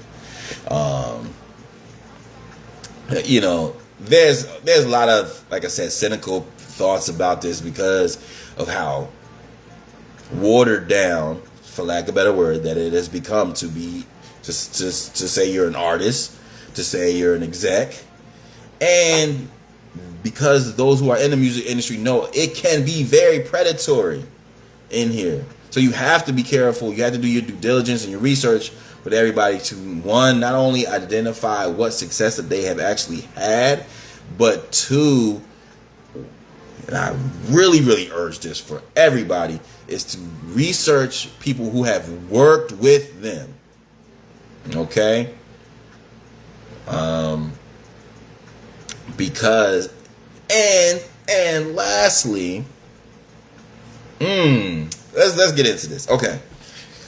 There's a lot of, like I said, cynical thoughts about this because of how watered down, for lack of a better word, that it has become to say you're an artist, to say you're an exec. And because those who are in the music industry know it can be very predatory in here. So you have to be careful. You have to do your due diligence and your research with everybody to, one, not only identify what success that they have actually had, but two, and I really, really urge this for everybody, is to research people who have worked with them. Okay? Because, and lastly, let's get into this. Okay.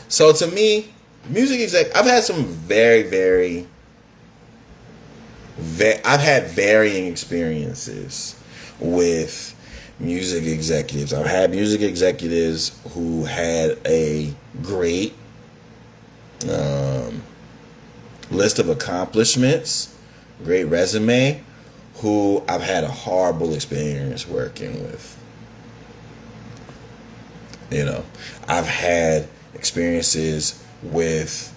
So to me, music exec, I've had some I've had varying experiences with music executives. I've had music executives who had a great list of accomplishments, great resume, who I've had a horrible experience working with. I've had experiences with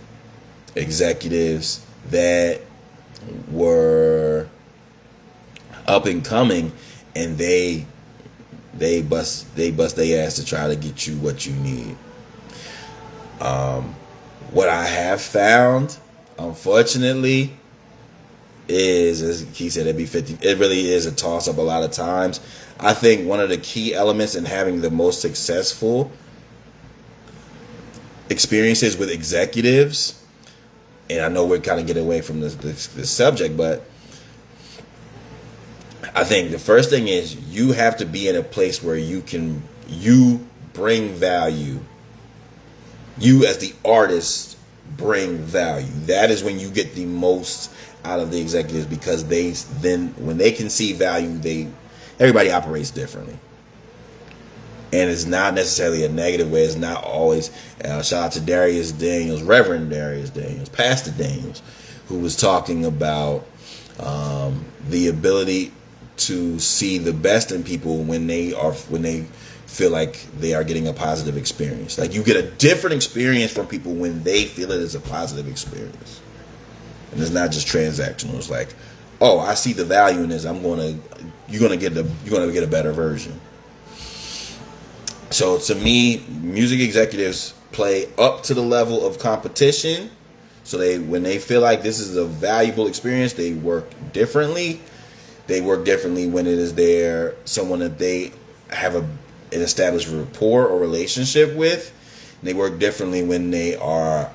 executives that were up and coming, and they bust their ass to try to get you what you need. What I have found, unfortunately, is, as he said, it really is a toss up a lot of times. I think one of the key elements in having the most successful experiences with executives, and I know we're kind of getting away from this subject, but I think the first thing is you have to be in a place where you bring value. You as the artist bring value. That is when you get the most out of the executives, because they then, when they can see value, everybody operates differently. And it's not necessarily a negative way. It's not always. Shout out to Darius Daniels, Reverend Darius Daniels, Pastor Daniels, who was talking about the ability to see the best in people when they feel like they are getting a positive experience. Like, you get a different experience from people when they feel it is a positive experience, and it's not just transactional. It's like, oh, I see the value in this. You're gonna get a better version. So to me, music executives play up to the level of competition. So when they feel like this is a valuable experience, they work differently. They work differently when it is someone that they have an established rapport or relationship with. And they work differently when they are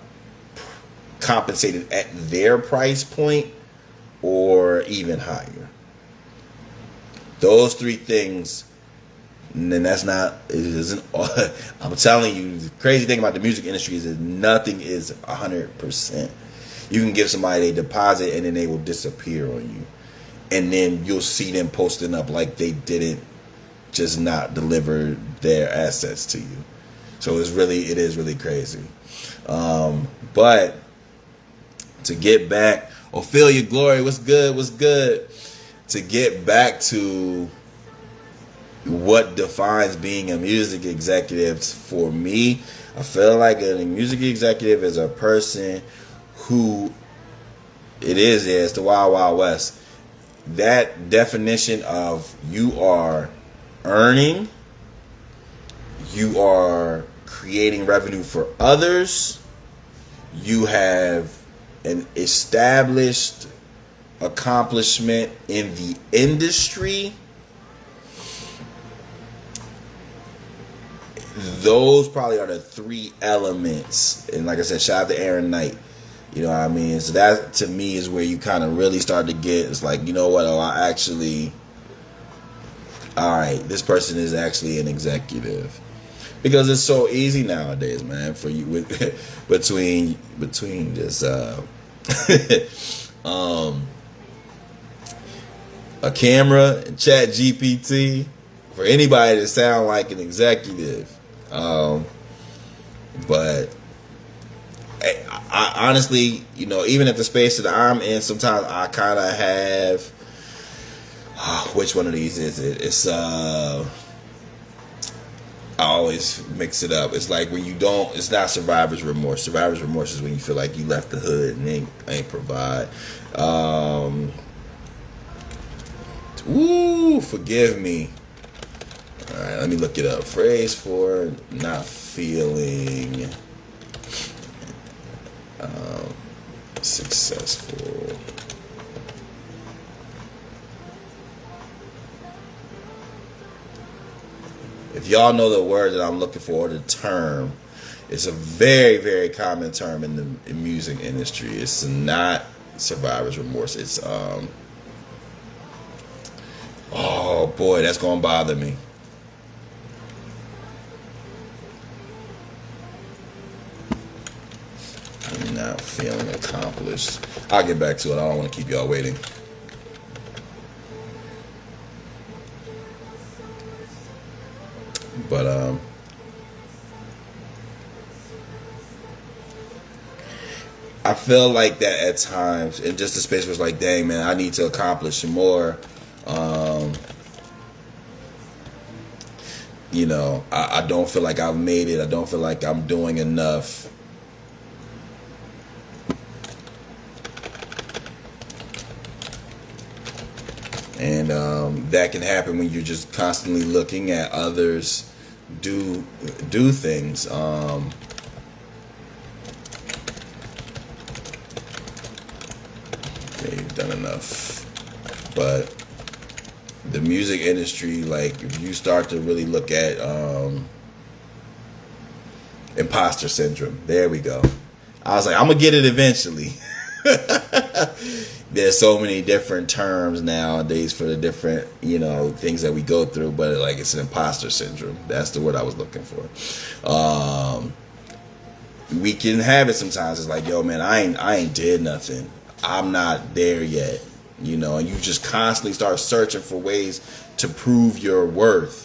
compensated at their price point or even higher. Those three things. And then I'm telling you, the crazy thing about the music industry is that nothing is 100%. You can give somebody a deposit and then they will disappear on you. And then you'll see them posting up like they didn't just not deliver their assets to you. So it is really crazy. But to get back, Ophelia Glory, what's good? To get back to what defines being a music executive for me, I feel like a music executive is a person who it's the Wild Wild West. That definition of you are earning, you are creating revenue for others, you have an established accomplishment in the industry. Those probably are the three elements. And like I said, shout out to Aaron Knight. You know what I mean? So that, to me, is where you kind of really start to get, it's like, you know what? This person is actually an executive. Because it's so easy nowadays, man, for you between just a camera and Chat GPT, for anybody to sound like an executive. But I honestly, even at the space that I'm in, sometimes I kind of have, which one of these is it? It's I always mix it up. It's like when it's not survivor's remorse. Survivor's remorse is when you feel like you left the hood and ain't provide. Forgive me. All right, let me look it up. Phrase for not feeling successful. If y'all know the word that I'm looking for, the term, it's a very, very common term in the music industry. It's not survivor's remorse. It's oh boy, that's gonna bother me. I'm not feeling accomplished. I'll get back to it. I don't want to keep y'all waiting. But I feel like that at times, in just the space where it's like, dang man, I need to accomplish more. I don't feel like I've made it. I don't feel like I'm doing enough. And that can happen when you're just constantly looking at others do things. They've done enough. But the music industry, like, if you start to really look at imposter syndrome, there we go. I was like, I'm gonna get it eventually. There's so many different terms nowadays for the different, things that we go through, but like, it's an imposter syndrome. That's the word I was looking for. we can have it sometimes. It's like, yo, man, I ain't did nothing. I'm not there yet. You know, and you just constantly start searching for ways to prove your worth.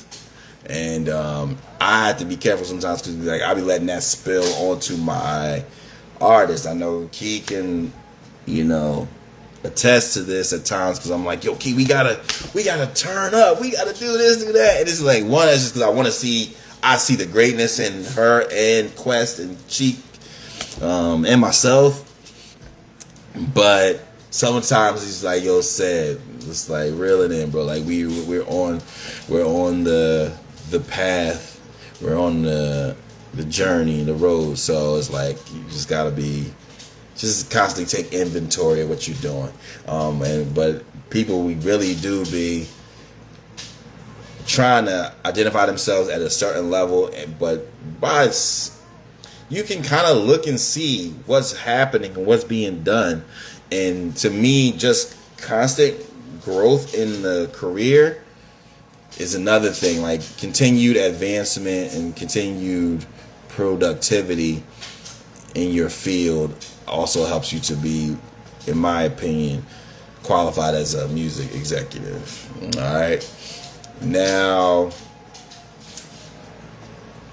And I have to be careful sometimes because like I'll be letting that spill onto my artist. I know Key can, you know, attest to this at times because I'm like, yo, Key, we gotta turn up. We gotta do this, do that. And this is like one that's just because I see the greatness in her and Quest and Cheek and myself. But sometimes he's like, yo, Ced, it's like reel it in, bro. Like we're on the path, we're on the journey, the road. So it's like you just gotta just constantly take inventory of what you're doing. But people, we really do be trying to identify themselves at a certain level, but you can kind of look and see what's happening and what's being done. And to me, just constant growth in the career is another thing. Like continued advancement and continued productivity in your field also helps you to be, in my opinion, qualified as a music executive. All right. Now,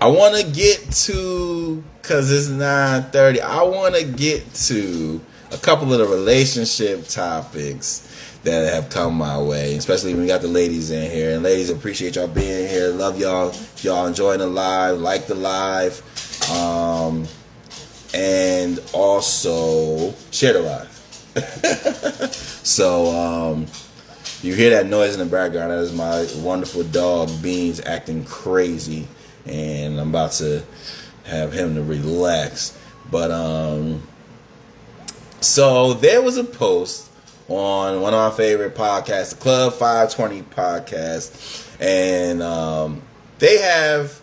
I want to get to, because it's 9:30, I want to get to a couple of the relationship topics that have come my way, especially when we got the ladies in here. And ladies, appreciate y'all being here. Love y'all. If y'all enjoying the live, like the live. And also share the live. So, you hear that noise in the background. That is my wonderful dog, Beans, acting crazy. And I'm about to have him to relax. But, so there was a post on one of my favorite podcasts, the Club 520 podcast. And they have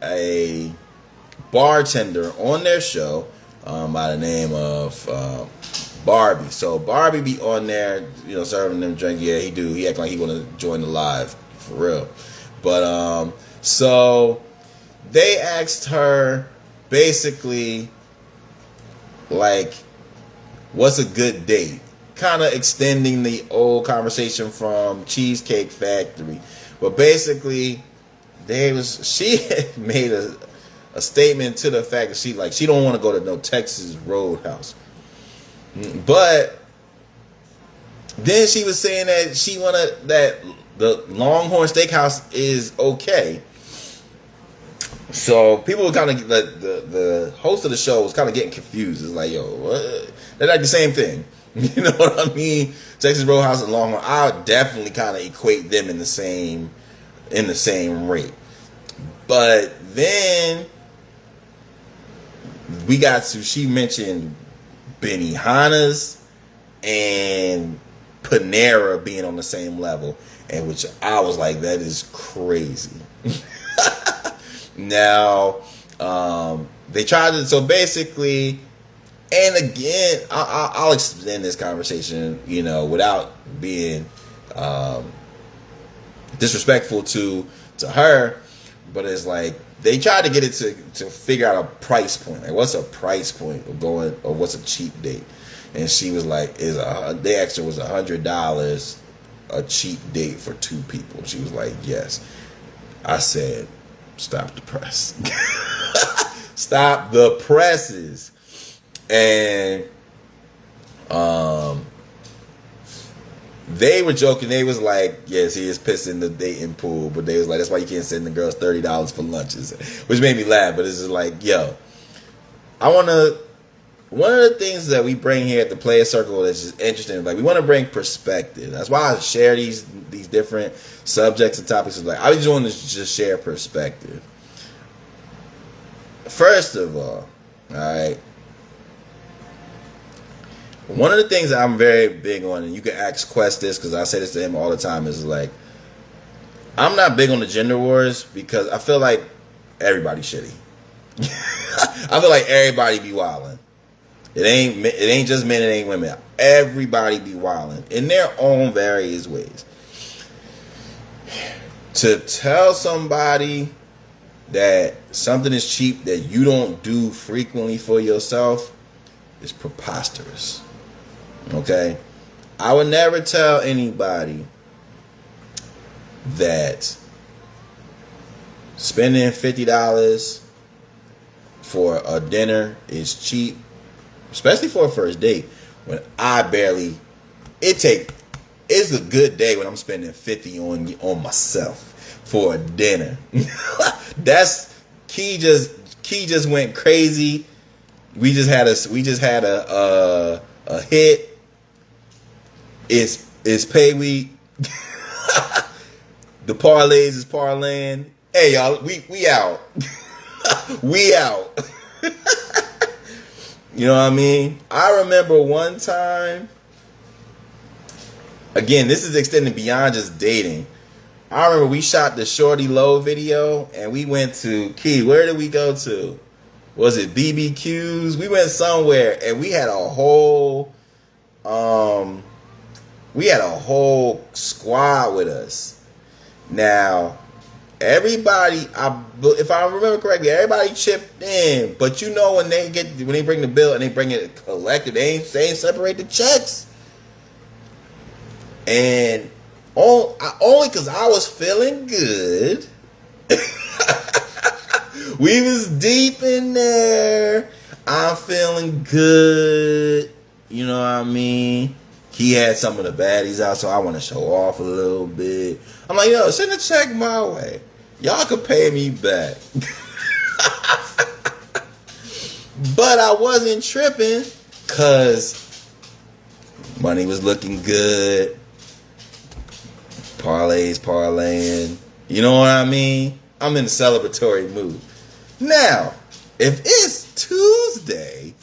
a bartender on their show by the name of Barbie. So Barbie be on there, you know, serving them drink. Yeah, he do. He act like he want to join the live for real. But so they asked her basically like, what's a good date? Kind of extending the old conversation from Cheesecake Factory, but basically she had made a statement to the fact that she don't want to go to no Texas Roadhouse. But then she was saying that that the Longhorn Steakhouse is okay. So people were kind of the host of the show was kind of getting confused. It's like, yo, what? They're like the same thing. You know what I mean? Texas Roadhouse and Longhorn, I would definitely kind of equate them in the same rate. But then she mentioned Benihana's and Panera being on the same level, and which I was like, that is crazy. Now, they tried to, so basically, and again, I'll extend this conversation, you know, without being disrespectful to her, but it's like they tried to get it to figure out a price point. Like, what's a price point of going, or what's a cheap date? And she was like, they asked her, was $100 a cheap date for two people? She was like, yes. I said, stop the press. Stop the presses. And they were joking. They was like, yes, he is pissing the dating pool, but they was like, that's why you can't send the girls $30 for lunches, which made me laugh. But it's just like, yo, one of the things that we bring here at the Playas Circle that's just interesting, like, we want to bring perspective. That's why I share these different subjects and topics. Like, I just want to just share perspective. First of all right, one of the things that I'm very big on, and you can ask Quest this because I say this to him all the time, is like, I'm not big on the gender wars because I feel like everybody's shitty. I feel like everybody be wilding. It ain't just men, it ain't women. Everybody be wilding in their own various ways. To tell somebody that something is cheap that you don't do frequently for yourself is preposterous. Okay? I would never tell anybody that spending $50 for a dinner is cheap, especially for a first date, when I barely, it's a good day when I'm spending $50 on myself for a dinner. That's Key just went crazy. We just had a hit. It's pay week. The parlays is parlaying. Hey y'all, we out. We out. You know what I mean? I remember one time. Again, this is extending beyond just dating. I remember we shot the Shorty Low video and we went to Key. Where did we go to? Was it BBQs? We went somewhere and we had a whole squad with us. Now, everybody, if I remember correctly, everybody chipped in. But you know when they bring the bill and they bring it collected, they ain't separate the checks. And only because I was feeling good. We was deep in there. I'm feeling good. You know what I mean? He had some of the baddies out, so I want to show off a little bit. I'm like, yo, send a check my way. Y'all could pay me back. But I wasn't tripping because money was looking good. Parlaying. You know what I mean? I'm in a celebratory mood. Now, if it's Tuesday,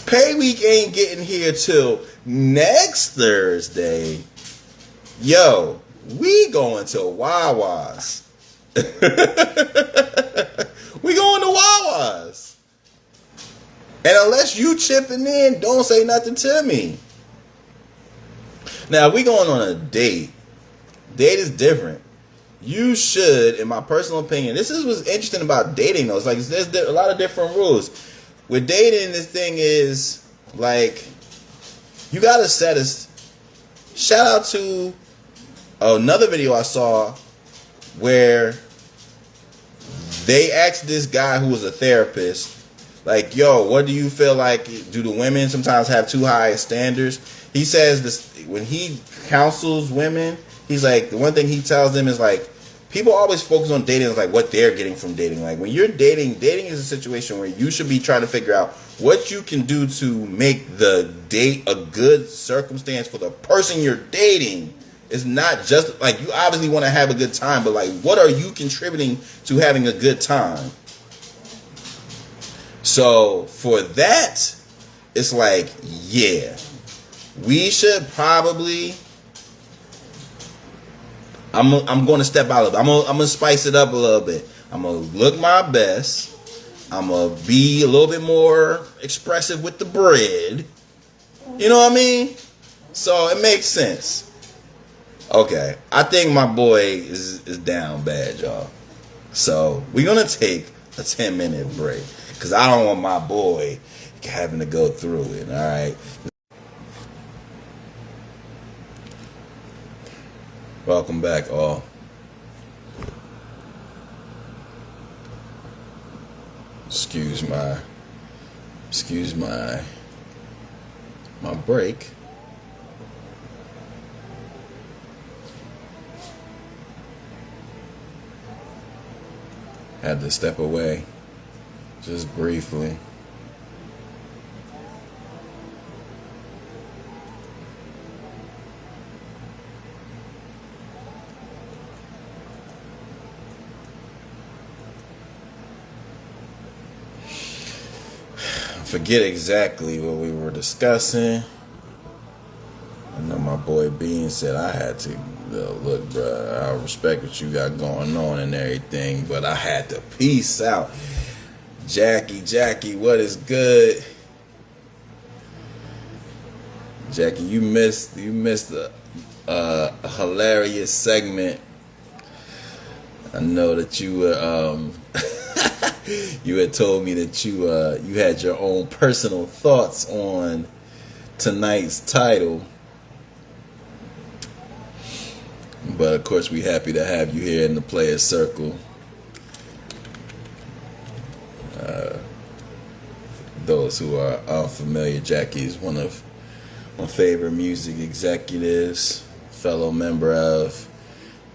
pay week ain't getting here till next Thursday. Yo, we going to Wawa's. We going to Wawa's. And unless you chipping in, don't say nothing to me. Now, if we going on a date. Date is different. You should, in my personal opinion, this is what's interesting about dating though. It's like there's a lot of different rules. With dating, this thing is like you gotta set a. Shout out to another video I saw where they asked this guy who was a therapist, like, yo, what do you feel like? Do the women sometimes have too high standards? He says this when he counsels women. He's like, the one thing he tells them is like, people always focus on dating as like what they're getting from dating. Like when you're dating is a situation where you should be trying to figure out what you can do to make the date a good circumstance for the person you're dating. It's not just like you obviously want to have a good time, but like what are you contributing to having a good time? So for that, it's like, yeah, we should probably. I'm going to step out a little bit. I'm going to spice it up a little bit. I'm going to look my best. I'm going to be a little bit more expressive with the bread. You know what I mean? So it makes sense. Okay. I think my boy is down bad, y'all. So we're going to take a 10-minute break because I don't want my boy having to go through it. All right. Welcome back, all. Excuse my break. Had to step away just briefly. Forget exactly what we were discussing. I know my boy Bean said I had to look, bro. I respect what you got going on and everything, but I had to peace out. Jackie, what is good? Jackie, you missed a hilarious segment I know that you were you had told me that you had your own personal thoughts on tonight's title. But of course, we're happy to have you here in the Playas Circle. Those who are unfamiliar, Jackie is one of my favorite music executives, fellow member of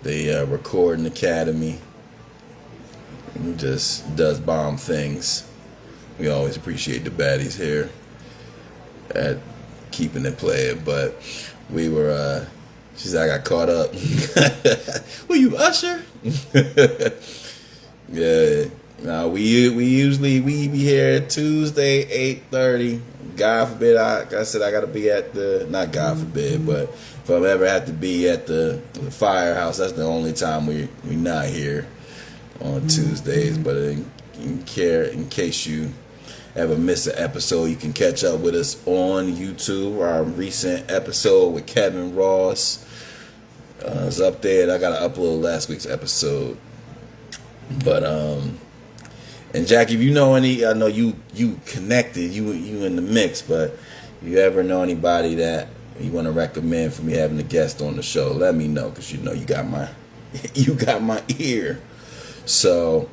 the Recording Academy. He just does bomb things. We always appreciate the baddies here at Keepin and Playa. But we were, she said I got caught up. Were you Usher? Yeah. No, we usually be here Tuesday 8:30. God forbid, like I said, I gotta be at the, not God forbid, but if I ever have to be at the firehouse, that's the only time we not here on Tuesdays. But in case you ever miss an episode, you can catch up with us on YouTube. Our recent episode with Kevin Ross is up there, and I gotta upload last week's episode. But and Jackie, if you know any, I know you connected, you in the mix, but if you ever know anybody that you want to recommend for me having a guest on the show, let me know, because you know you got my ear. So,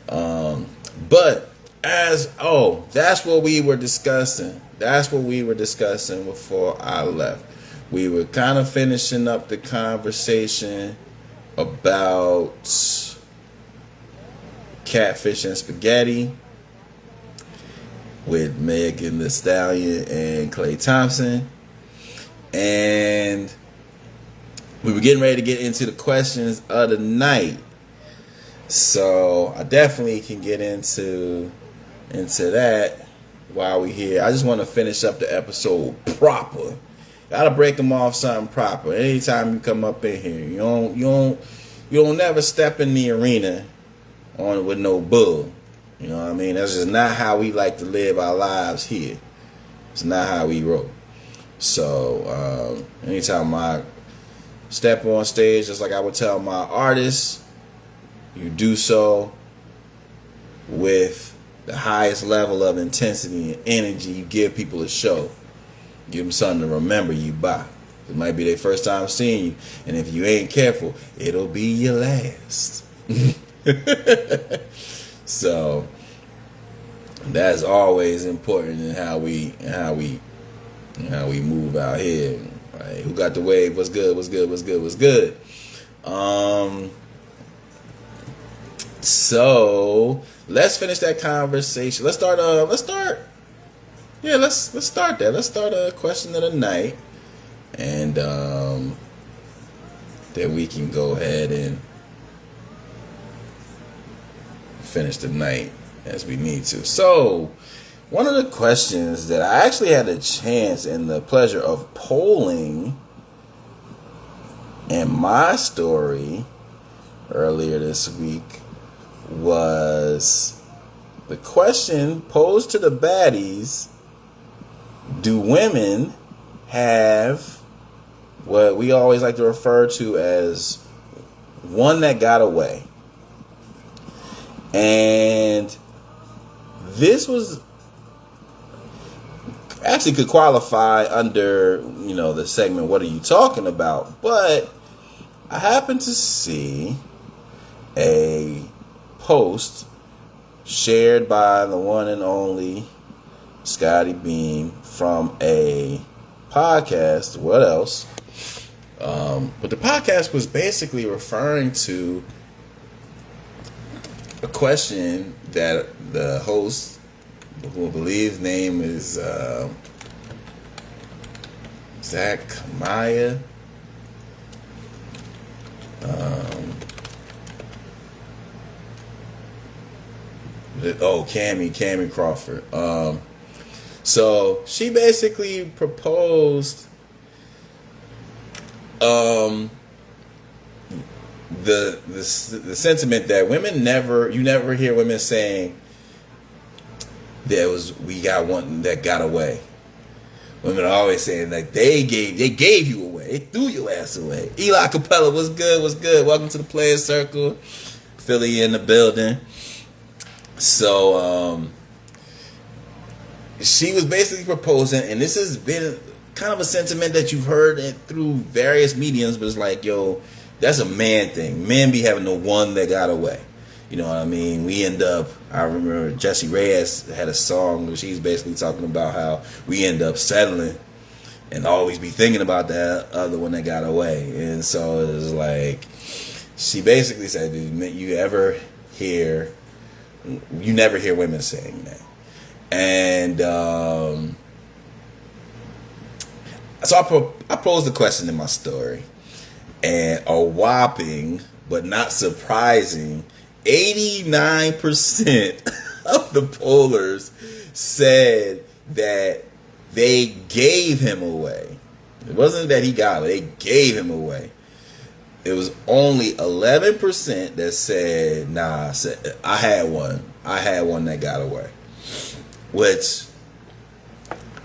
but that's what we were discussing. That's what we were discussing before I left. We were kind of finishing up the conversation about Catfish and Spaghetti with Megan Thee Stallion and Clay Thompson. And we were getting ready to get into the questions of the night. So I definitely can get into that while we're here. I just want to finish up the episode proper. Gotta break them off something proper. Anytime you come up in here, you don't never step in the arena on with no bull. You know what I mean? That's just not how we like to live our lives here. It's not how we roll. So anytime I step on stage, just like I would tell my artists, you do so with the highest level of intensity and energy. You give people a show. Give them something to remember you by. It might be their first time seeing you, and if you ain't careful, it'll be your last. So that's always important in how we move out here. Right? Who got the wave? What's good? What's good? What's good? What's good? So let's finish that conversation. Let's start that. Let's start a question of the night, and then we can go ahead and finish the night as we need to. So, one of the questions that I actually had a chance and the pleasure of polling in my story earlier this week was the question posed to the baddies: do women have what we always like to refer to as one that got away? And this was actually could qualify under, the segment, what are you talking about? But I happened to see a post shared by the one and only Ceddy P from a podcast. What else? But the podcast was basically referring to a question that the host, who I believe his name is Zach Maya, Cammy Crawford. So she basically proposed the sentiment that you never hear women saying we got one that got away. Women are always saying that they gave you away, they threw your ass away. Eli Capella, what's good? Welcome to the Playas Circle. Philly in the building. So she was basically proposing, and this has been kind of a sentiment that you've heard through various mediums, but it's like, yo, that's a man thing. Men be having the one that got away. You know what I mean? We end up, I remember Jessie Reyes had a song where she's basically talking about how we end up settling and always be thinking about that other one that got away. And so it was like, she basically said, you never hear women saying that. And so I posed the question in my story, and a whopping but not surprising 89% of the pollers said that they gave him away. It wasn't that he got it, they gave him away. It was only 11% that said, nah, I had one that got away. Which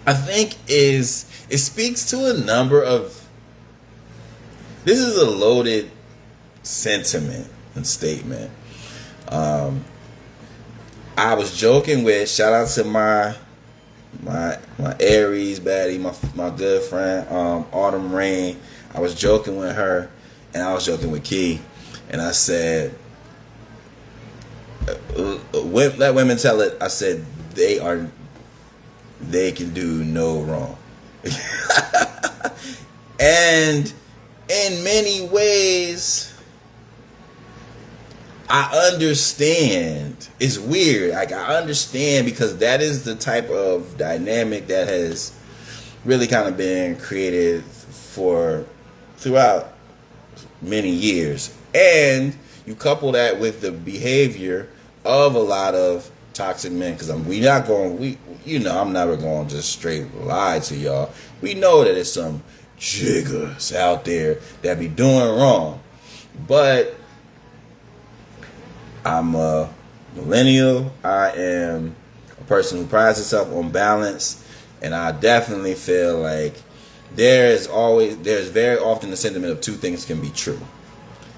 I think it speaks to a number of, this is a loaded sentiment and statement. I was joking with, shout out to my Aries baddie, my good friend, Autumn Rain. I was joking with her, and I was joking with Key, and I said, let women tell it. I said, they can do no wrong. And in many ways, I understand. It's weird. Like, I understand, because that is the type of dynamic that has really kind of been created throughout many years. And you couple that with the behavior of a lot of toxic men, because I'm never going to just straight lie to y'all. We know that there's some jiggers out there that be doing wrong. But I'm a millennial. I am a person who prides herself on balance, and I definitely feel like there's very often the sentiment of two things can be true.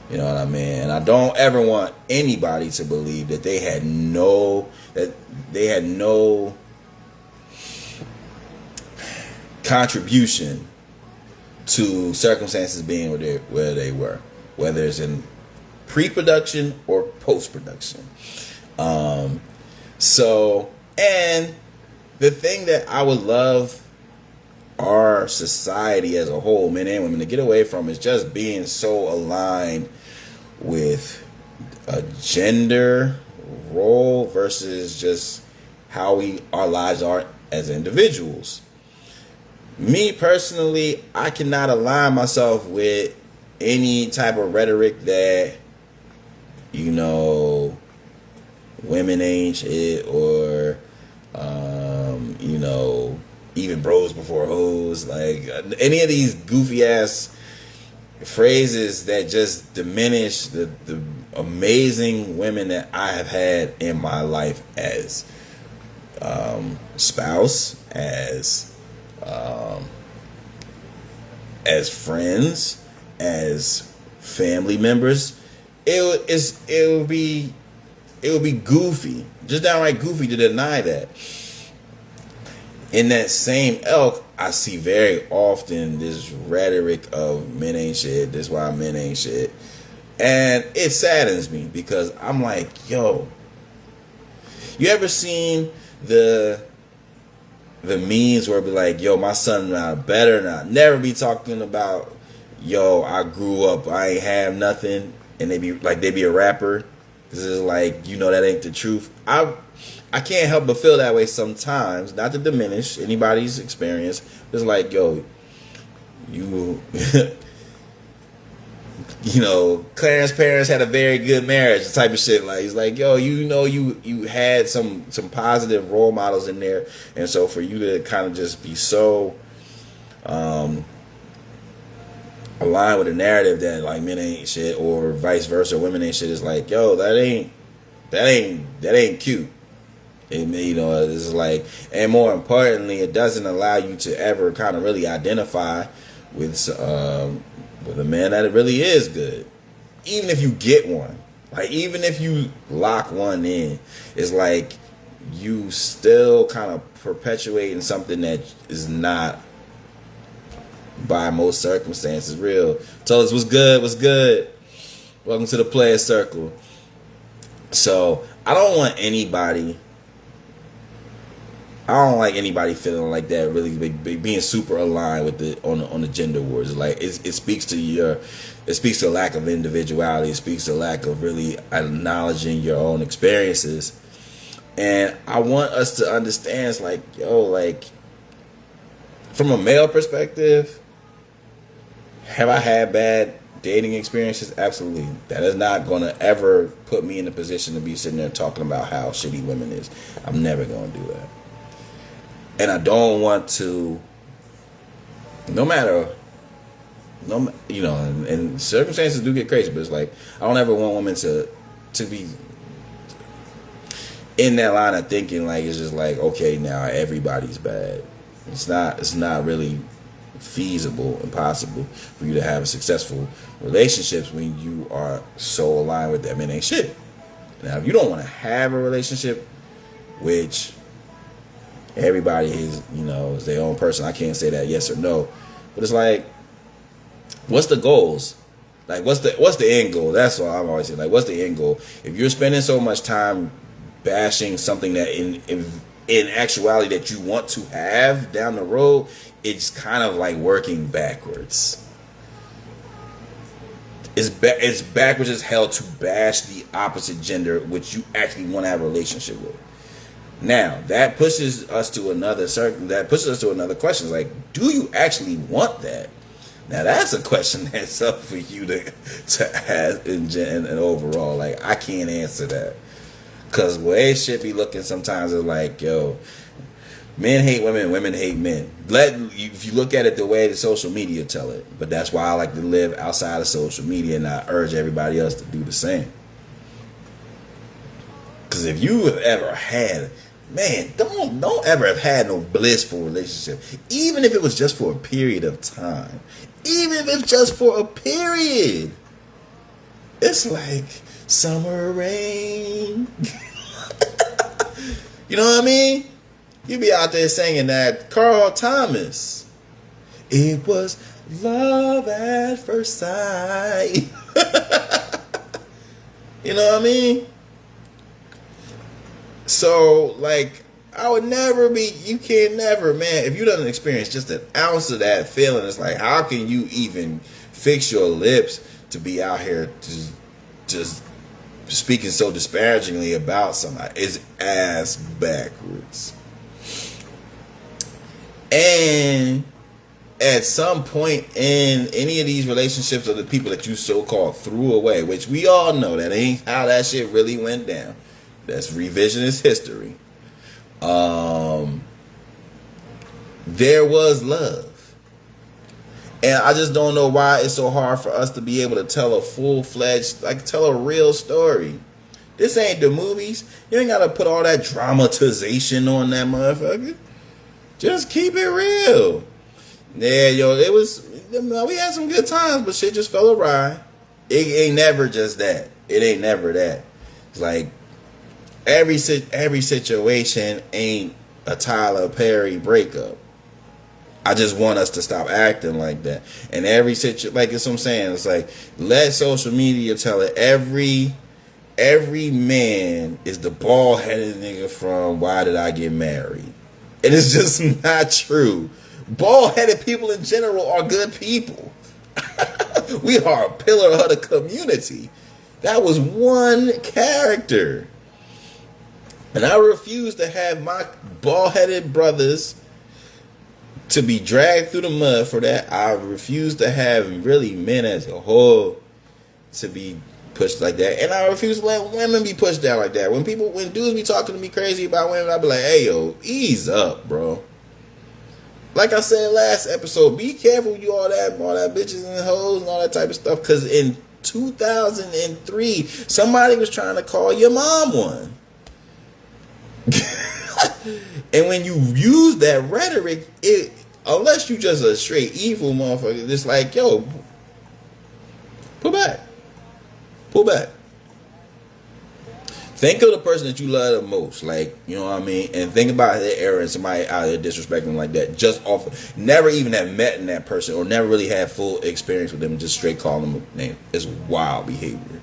You know what I mean? And I don't ever want anybody to believe that they had no contribution to circumstances being where they were, whether it's in pre-production or post-production. So, and the thing that I would love our society as a whole, men and women, to get away from is just being so aligned with a gender role versus just how our lives are as individuals. Me personally, I cannot align myself with any type of rhetoric that, women ain't shit, or even bros before hoes, like any of these goofy ass phrases that just diminish the amazing women that I have had in my life as spouse, as friends, as family members. It would be goofy, just downright goofy, to deny that. In that same ilk, I see very often this rhetoric of men ain't shit, this why men ain't shit. And it saddens me, because I'm like, yo, you ever seen the memes where it be like, yo, my son better not never be talking about, yo, I grew up, I ain't have nothing, and they be a rapper. This is like, that ain't the truth. I can't help but feel that way sometimes, not to diminish anybody's experience. It's like, yo, Clarence parents had a very good marriage, type of shit. Like, it's like, yo, you had some positive role models in there, and so for you to kind of just be so aligned with the narrative that like men ain't shit, or vice versa, women ain't shit, is like, yo, that ain't cute. It's like, and more importantly, it doesn't allow you to ever kind of really identify with a man that really is good, even if you get one. Like, even if you lock one in, it's like you still kind of perpetuating something that is not, by most circumstances, real. Tell us what's good, what's good. Welcome to the Playas Circle. So, I don't like anybody feeling like that, really being super aligned with on the gender wars. Like, it speaks to a lack of individuality. It speaks to a lack of really acknowledging your own experiences. And I want us to understand, it's like, yo, like, from a male perspective, have I had bad dating experiences? Absolutely. That is not going to ever put me in a position to be sitting there talking about how shitty women is. I'm never going to do that. And I don't want to, and circumstances do get crazy, but it's like, I don't ever want women to be in that line of thinking like, it's just like, okay, now everybody's bad. It's not really feasible and possible for you to have successful relationships when you are so aligned with that men ain't shit. Now, if you don't want to have a relationship, which everybody is, is their own person, I can't say that yes or no, but it's like, what's the goals? Like, what's the end goal? That's what I'm always saying. Like, what's the end goal? If you're spending so much time bashing something that in actuality that you want to have down the road, it's kind of like working backwards. It's backwards as hell to bash the opposite gender, which you actually want to have a relationship with. Now, that pushes us to another question. Like, do you actually want that? Now, that's a question that's up for you to ask in overall. Like, I can't answer that. Because the way shit be looking sometimes is like, yo, men hate women, women hate men. If you look at it the way the social media tell it. But that's why I like to live outside of social media, and I urge everybody else to do the same. Because if you have ever had, man, don't ever have had no blissful relationship. Even if it was just for a period of time. Even if it's just for a period. It's like summer rain. You know what I mean? You be out there singing that Carl Thomas. It was love at first sight. You know what I mean? So, like, you can never, man, if you done experience just an ounce of that feeling, it's like, how can you even fix your lips to be out here just speaking so disparagingly about somebody? It's ass backwards. And at some point in any of these relationships of the people that you so-called threw away, which we all know that ain't how that shit really went down. That's revisionist history. There was love. And I just don't know why it's so hard for us to be able to tell a full-fledged, tell a real story. This ain't the movies. You ain't got to put all that dramatization on that motherfucker. Just keep it real. Yeah, yo, we had some good times, but shit just fell awry. It ain't never just that. It ain't never that. It's like, every situation ain't a Tyler Perry breakup. I just want us to stop acting like that. And every situation, like, that's what I'm saying. It's like, let social media tell it. Every man is the bald-headed nigga from Why Did I Get Married? And it's just not true. Bald-headed people in general are good people. We are a pillar of the community. That was one character. And I refuse to have my bald-headed brothers to be dragged through the mud for that. I refuse to have really men as a whole to be pushed like that. And I refuse to let women be pushed down like that. When dudes be talking to me crazy about women, I be like, hey, yo, ease up, bro. Like I said last episode, be careful you all that bitches and hoes and all that type of stuff. Because in 2003, somebody was trying to call your mom one. And when you use that rhetoric, unless you just a straight evil motherfucker, it's like, yo, pull back. Think of the person that you love the most, like, you know what I mean, and think about their error and somebody out there disrespecting them like that, just off, never even have met in that person or never really had full experience with them, just straight calling them a name. It's wild behavior.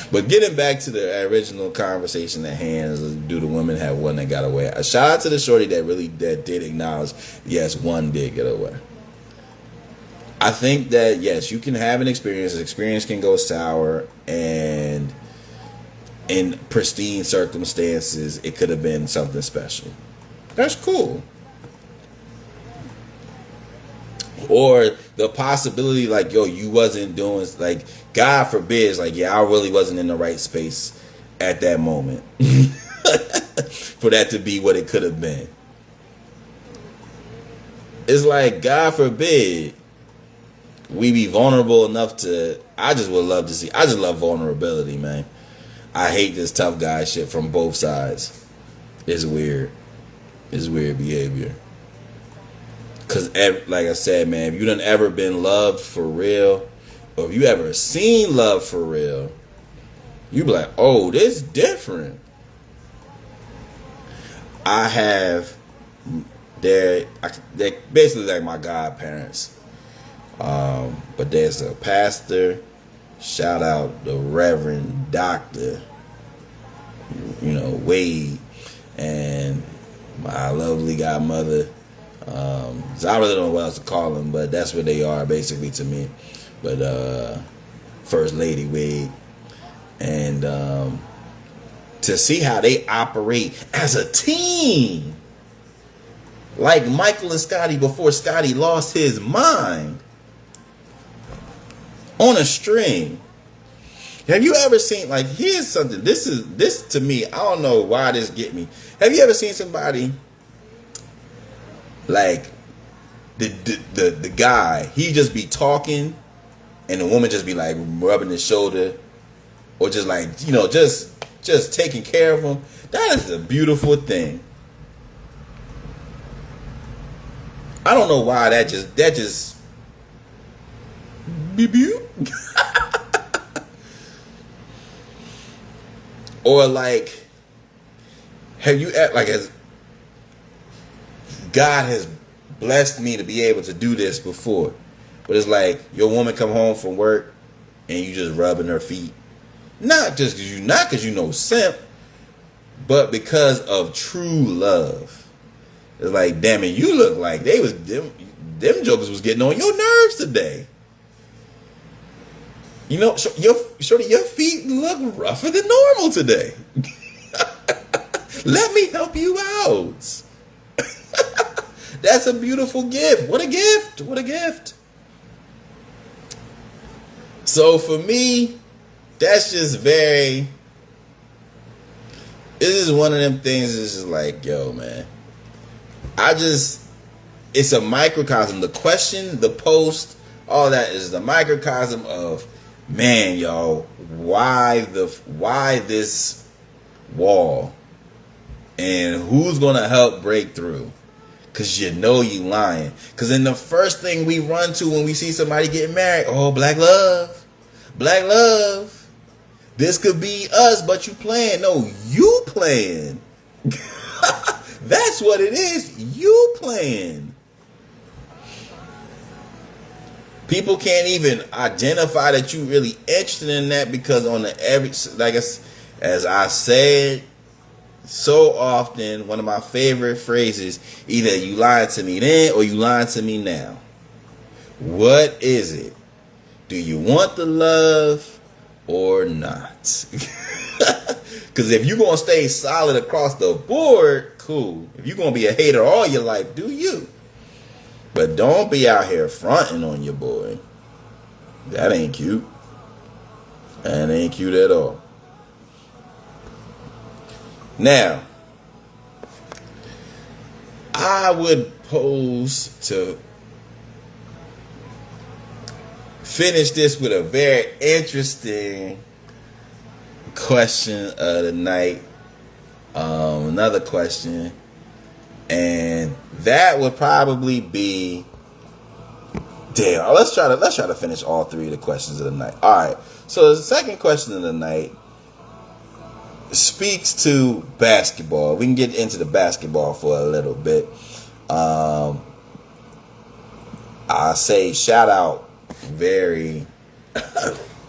But getting back to the original conversation at hand, do the women have one that got away? A shout out to the shorty that did acknowledge, yes, one did get away. I think that, yes, you can have an experience. An experience can go sour, and in pristine circumstances, it could have been something special. That's cool. Or the possibility, like, yo, you wasn't doing, like, God forbid, like, yeah, I really wasn't in the right space at that moment for that to be what it could have been. It's like, God forbid, we be vulnerable enough to, I just would love to see, I just love vulnerability, man. I hate this tough guy shit from both sides. It's weird. It's weird behavior. Because, like I said, man, if you done ever been loved for real, or if you ever seen love for real, you be like, oh, this different. They're basically like my godparents. But there's a pastor, shout out the Reverend Dr. Wade, and my lovely godmother. So I really don't know what else to call them, but that's what they are basically to me. But First Lady Wade, and to see how they operate as a team, like Michael and Scotty before Scotty lost his mind. On a string. Have you ever seen, like, here's something, this to me, I don't know why this get me. Have you ever seen somebody, like, the guy, he just be talking and the woman just be like rubbing his shoulder, or just like, just taking care of him? That is a beautiful thing. I don't know why that just beep. Or like, have you, like, as God has blessed me to be able to do this before, but it's like your woman come home from work and you just rubbing her feet, not because you know simp, but because of true love. It's like, damn it, you look like them jokers was getting on your nerves today. Your feet look rougher than normal today. Let me help you out. That's a beautiful gift. What a gift. What a gift. So for me, that's just this is one of them things that's just like, yo, man. It's a microcosm. The question, the post, all that is the microcosm of, man, y'all, why this wall? And who's gonna help break through? Cause you lying. Cause then the first thing we run to when we see somebody getting married, oh, black love. Black love. This could be us, but you playing. No, you playing. That's what it is. You playing. People can't even identify that you really interested in that, because as I said so often, one of my favorite phrases, either you lied to me then or you lied to me now. What is it? Do you want the love or not? Because if you're going to stay solid across the board, cool. If you're going to be a hater all your life, do you? But don't be out here fronting on your boy. That ain't cute. That ain't cute at all. Now, I would pose to finish this with a very interesting question of the night. Another question. And that would probably be, damn, let's try to finish all three of the questions of the night. All right. So the second question of the night speaks to basketball. We can get into the basketball for a little bit. I say shout out very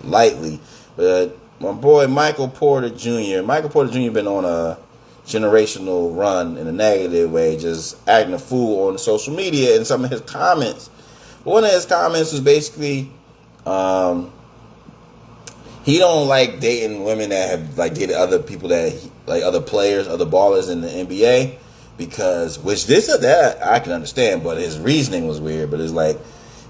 lightly, but my boy Michael Porter Jr. Been on a generational run in a negative way, just acting a fool on social media. And some of his comments, one of his comments was basically, he don't like dating women that have like dated other people that like other players, other ballers in the NBA, because which this or that I can understand, but his reasoning was weird. But it's like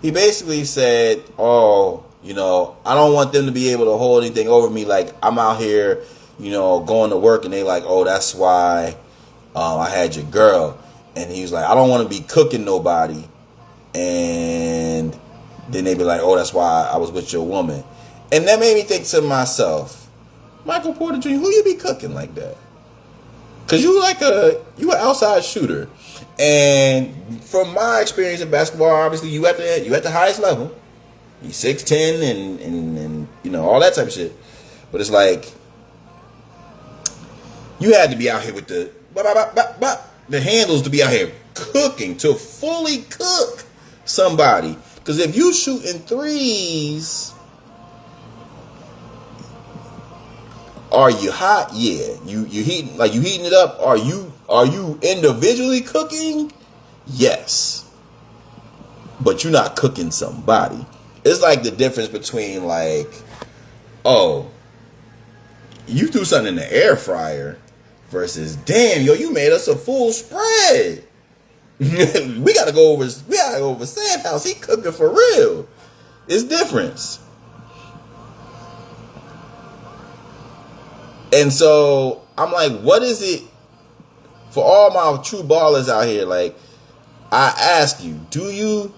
he basically said, "Oh, you know, I don't want them to be able to hold anything over me. Like I'm out here, you know, going to work, and they like, oh, that's why I had your girl." And he was like, "I don't want to be cooking nobody," and then they be like, "Oh, that's why I was with your woman." And that made me think to myself, Michael Porter Jr., who you be cooking like that? Cause you an outside shooter, and from my experience in basketball, obviously you at the highest level. You 6'10" and you know all that type of shit. But it's like you had to be out here with the handles to be out here cooking, to fully cook somebody. Cause if you shooting threes, are you hot? Yeah. You heating it up? Are you individually cooking? Yes. But you're not cooking somebody. It's like the difference between like, oh, you threw something in the air fryer versus, damn, yo, you made us a full spread. we gotta go over Sam's house. He cooking for real. It's difference. And so I'm like, what is it for all my true ballers out here? Like, I ask you, do you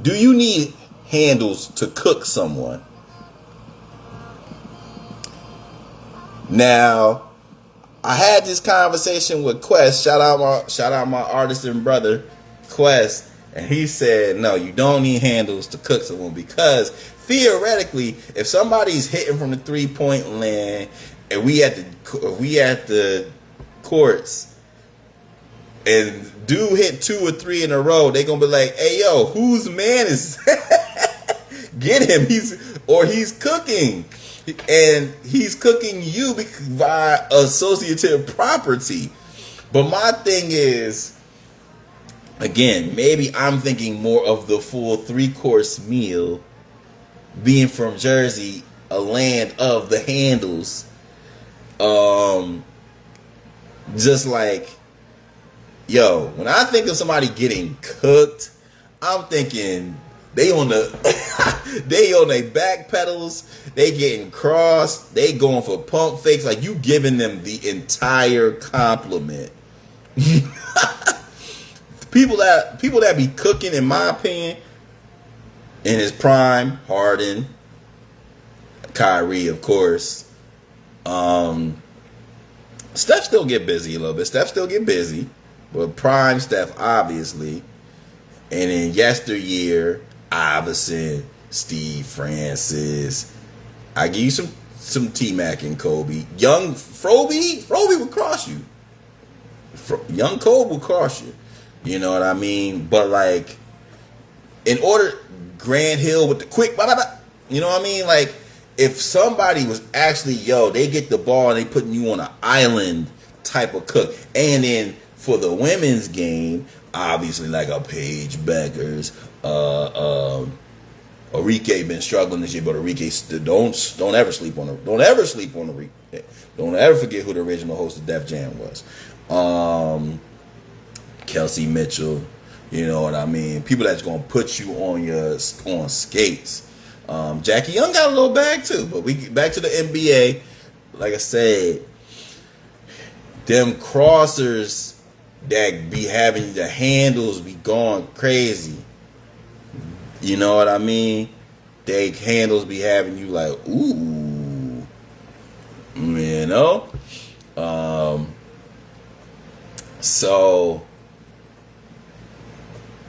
need handles to cook someone? Now, I had this conversation with Quest. Shout out my artist and brother, Quest, and he said, no, you don't need handles to cook someone, because theoretically, if somebody's hitting from the 3-point land and we at the courts and dude hit 2 or 3 in a row, they gonna be like, hey yo, whose man is get him? He's cooking. And he's cooking you by associative property. But my thing is, again, maybe I'm thinking more of the full 3-course meal, being from Jersey, a land of the handles. Just like, yo, when I think of somebody getting cooked, I'm thinking they on their back pedals, they getting crossed, they going for pump fakes, like you giving them the entire compliment. People that be cooking, in my opinion, in his prime, Harden, Kyrie, of course. Steph still get busy a little bit. But prime Steph, obviously. And in yesteryear, Iverson, Steve Francis. I give you some T-Mac and Kobe. Young Froby will cross you. Young Kobe will cross you. You know what I mean? But like, in order, Grant Hill with the quick, you know what I mean? Like, if somebody was actually, they get the ball and they putting you on an island type of cook. And then for the women's game, obviously like a Paige Beckers, Arike been struggling this year, but Arike don't ever sleep on Arike. Don't ever forget who the original host of Def Jam was. Kelsey Mitchell, you know what I mean? People that's gonna put you on skates. Jackie Young got a little bag too, but we get back to the NBA. Like I said, them crossers that be having the handles be going crazy. You know what I mean? They handles be having you like, ooh, you know? So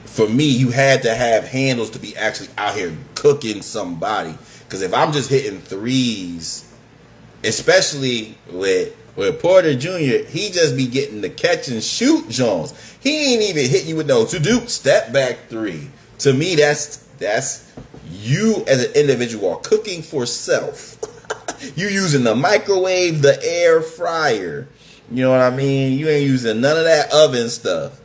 for me, you had to have handles to be actually out here cooking somebody. Because if I'm just hitting threes, especially with With Porter Jr., he just be getting the catch and shoot Jones. He ain't even hitting you with no to-do step back three. To me, that's you as an individual are cooking for self. You using the microwave, the air fryer. You know what I mean? You ain't using none of that oven stuff.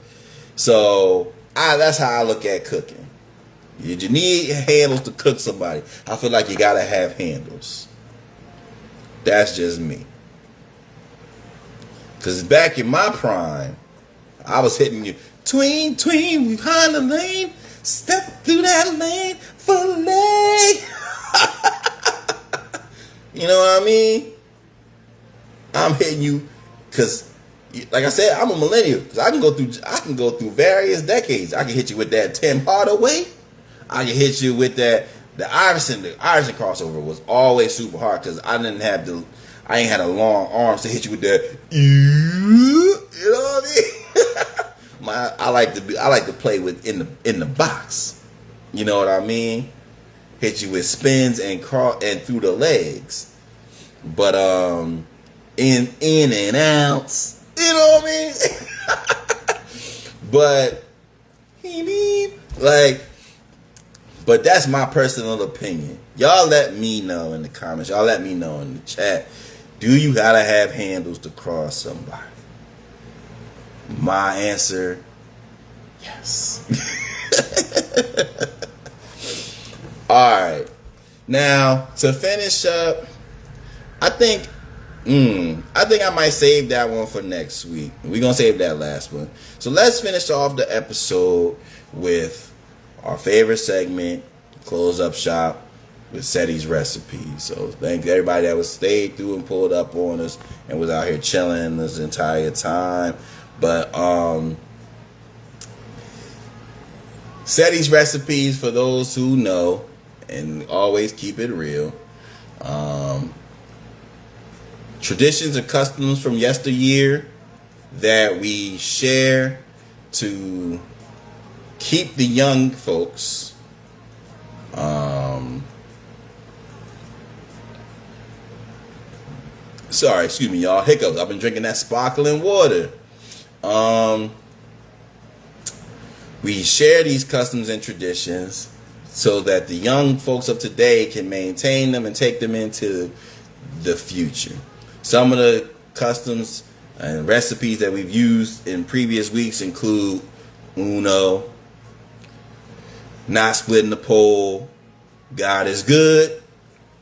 So that's how I look at cooking. You need handles to cook somebody. I feel like you gotta have handles. That's just me. Cause back in my prime, I was hitting you tween behind the lane, step through that lane for lay. You know what I mean? I'm hitting you because, like I said, I'm a millennial. Cause I can go through various decades. I can hit you with that Tim Hardaway. I can hit you with that. The Iverson crossover was always super hard because I ain't had a long arms to hit you with that. You know what I mean? I like to play with in the box. You know what I mean? Hit you with spins and through the legs. But in and outs. You know what I mean? But that's my personal opinion. Y'all let me know in the comments. Y'all let me know in the chat. Do you gotta have handles to cross somebody? My answer, yes. Alright. Now, to finish up, I think I might save that one for next week. We're gonna save that last one. So let's finish off the episode with our favorite segment, Close Up Shop with Ceddy's recipes. So thank everybody that was stayed through and pulled up on us and was out here chilling this entire time. But Ceddy's recipes, for those who know and always keep it real, traditions and customs from yesteryear that we share to keep the young folks sorry, excuse me, y'all. Hiccups. I've been drinking that sparkling water. We share these customs and traditions so that the young folks of today can maintain them and take them into the future. Some of the customs and recipes that we've used in previous weeks include Uno, not splitting the pole, God is good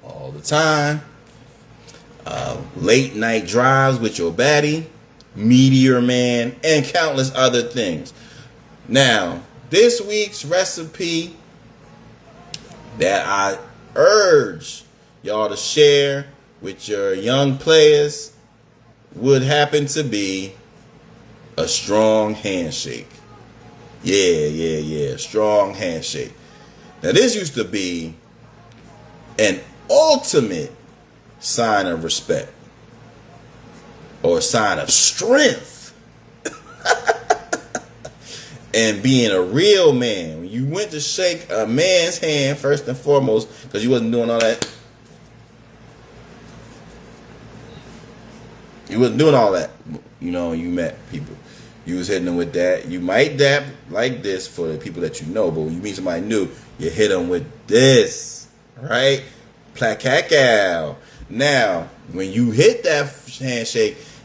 all the time, late night drives with your baddie, Meteor Man, and countless other things. Now, this week's recipe that I urge y'all to share with your young players would happen to be a strong handshake. Yeah. Strong handshake. Now, this used to be an ultimate sign of respect or a sign of strength and being a real man. When you went to shake a man's hand, first and foremost, because you wasn't doing all that. You wasn't doing all that. You know, you met people. You was hitting them with that. You might dap like this for the people that you know, but when you meet somebody new, you hit them with this, right? Placacao. Now, when you hit that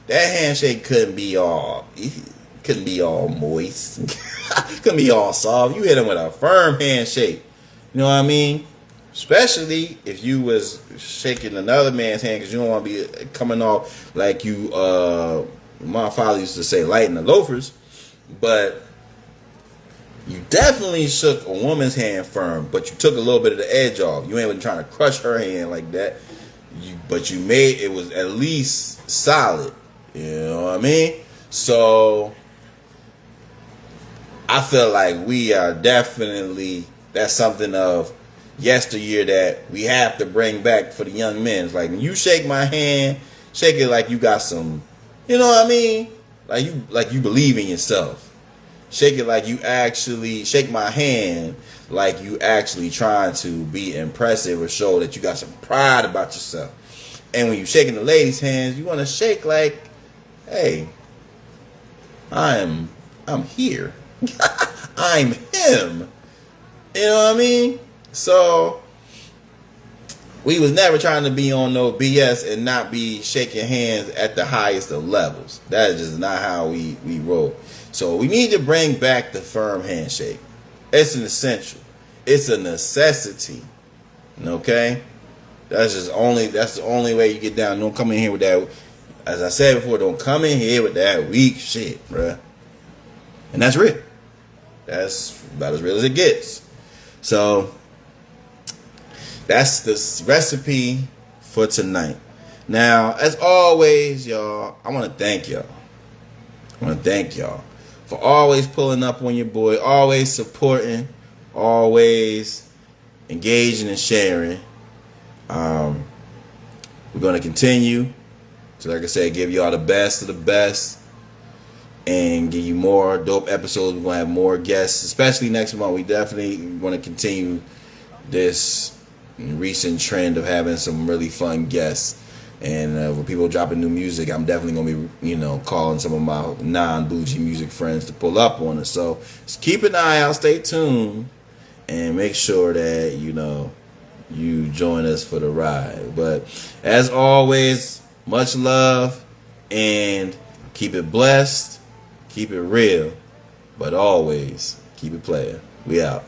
handshake couldn't be all moist. Couldn't be all soft. You hit them with a firm handshake. You know what I mean? Especially if you was shaking another man's hand, because you don't want to be coming off like you, my father used to say, lighting the loafers. But you definitely shook a woman's hand firm, but you took a little bit of the edge off. You ain't been trying to crush her hand like that. But you made it was at least solid. You know what I mean? So I feel like we are definitely, that's something of yesteryear that we have to bring back for the young men. It's like when you shake my hand, shake it like you got some, you know what I mean? Like you believe in yourself. Shake it like you actually, shake my hand like you actually trying to be impressive or show that you got some pride about yourself. And when you're shaking the ladies' hands, you want to shake like, hey, I'm here. I'm him. You know what I mean? So we was never trying to be on no BS and not be shaking hands at the highest of levels. That is just not how we roll. So we need to bring back the firm handshake. It's an essential. It's a necessity. Okay? That's the only way you get down. Don't come in here with that. As I said before, don't come in here with that weak shit, bruh. And that's real. That's about as real as it gets. So that's the recipe for tonight. Now, as always, y'all, I want to thank y'all. I want to thank y'all for always pulling up on your boy, always supporting, always engaging and sharing. We're going to continue to, like I said, give y'all the best of the best and give you more dope episodes. We're going to have more guests, especially next month. We definitely want to continue this recent trend of having some really fun guests. And with people dropping new music, I'm definitely going to be, calling some of my non-bougie music friends to pull up on it. So just keep an eye out, stay tuned, and make sure that, you join us for the ride. But as always, much love, and keep it blessed, keep it real, but always keep it player. We out.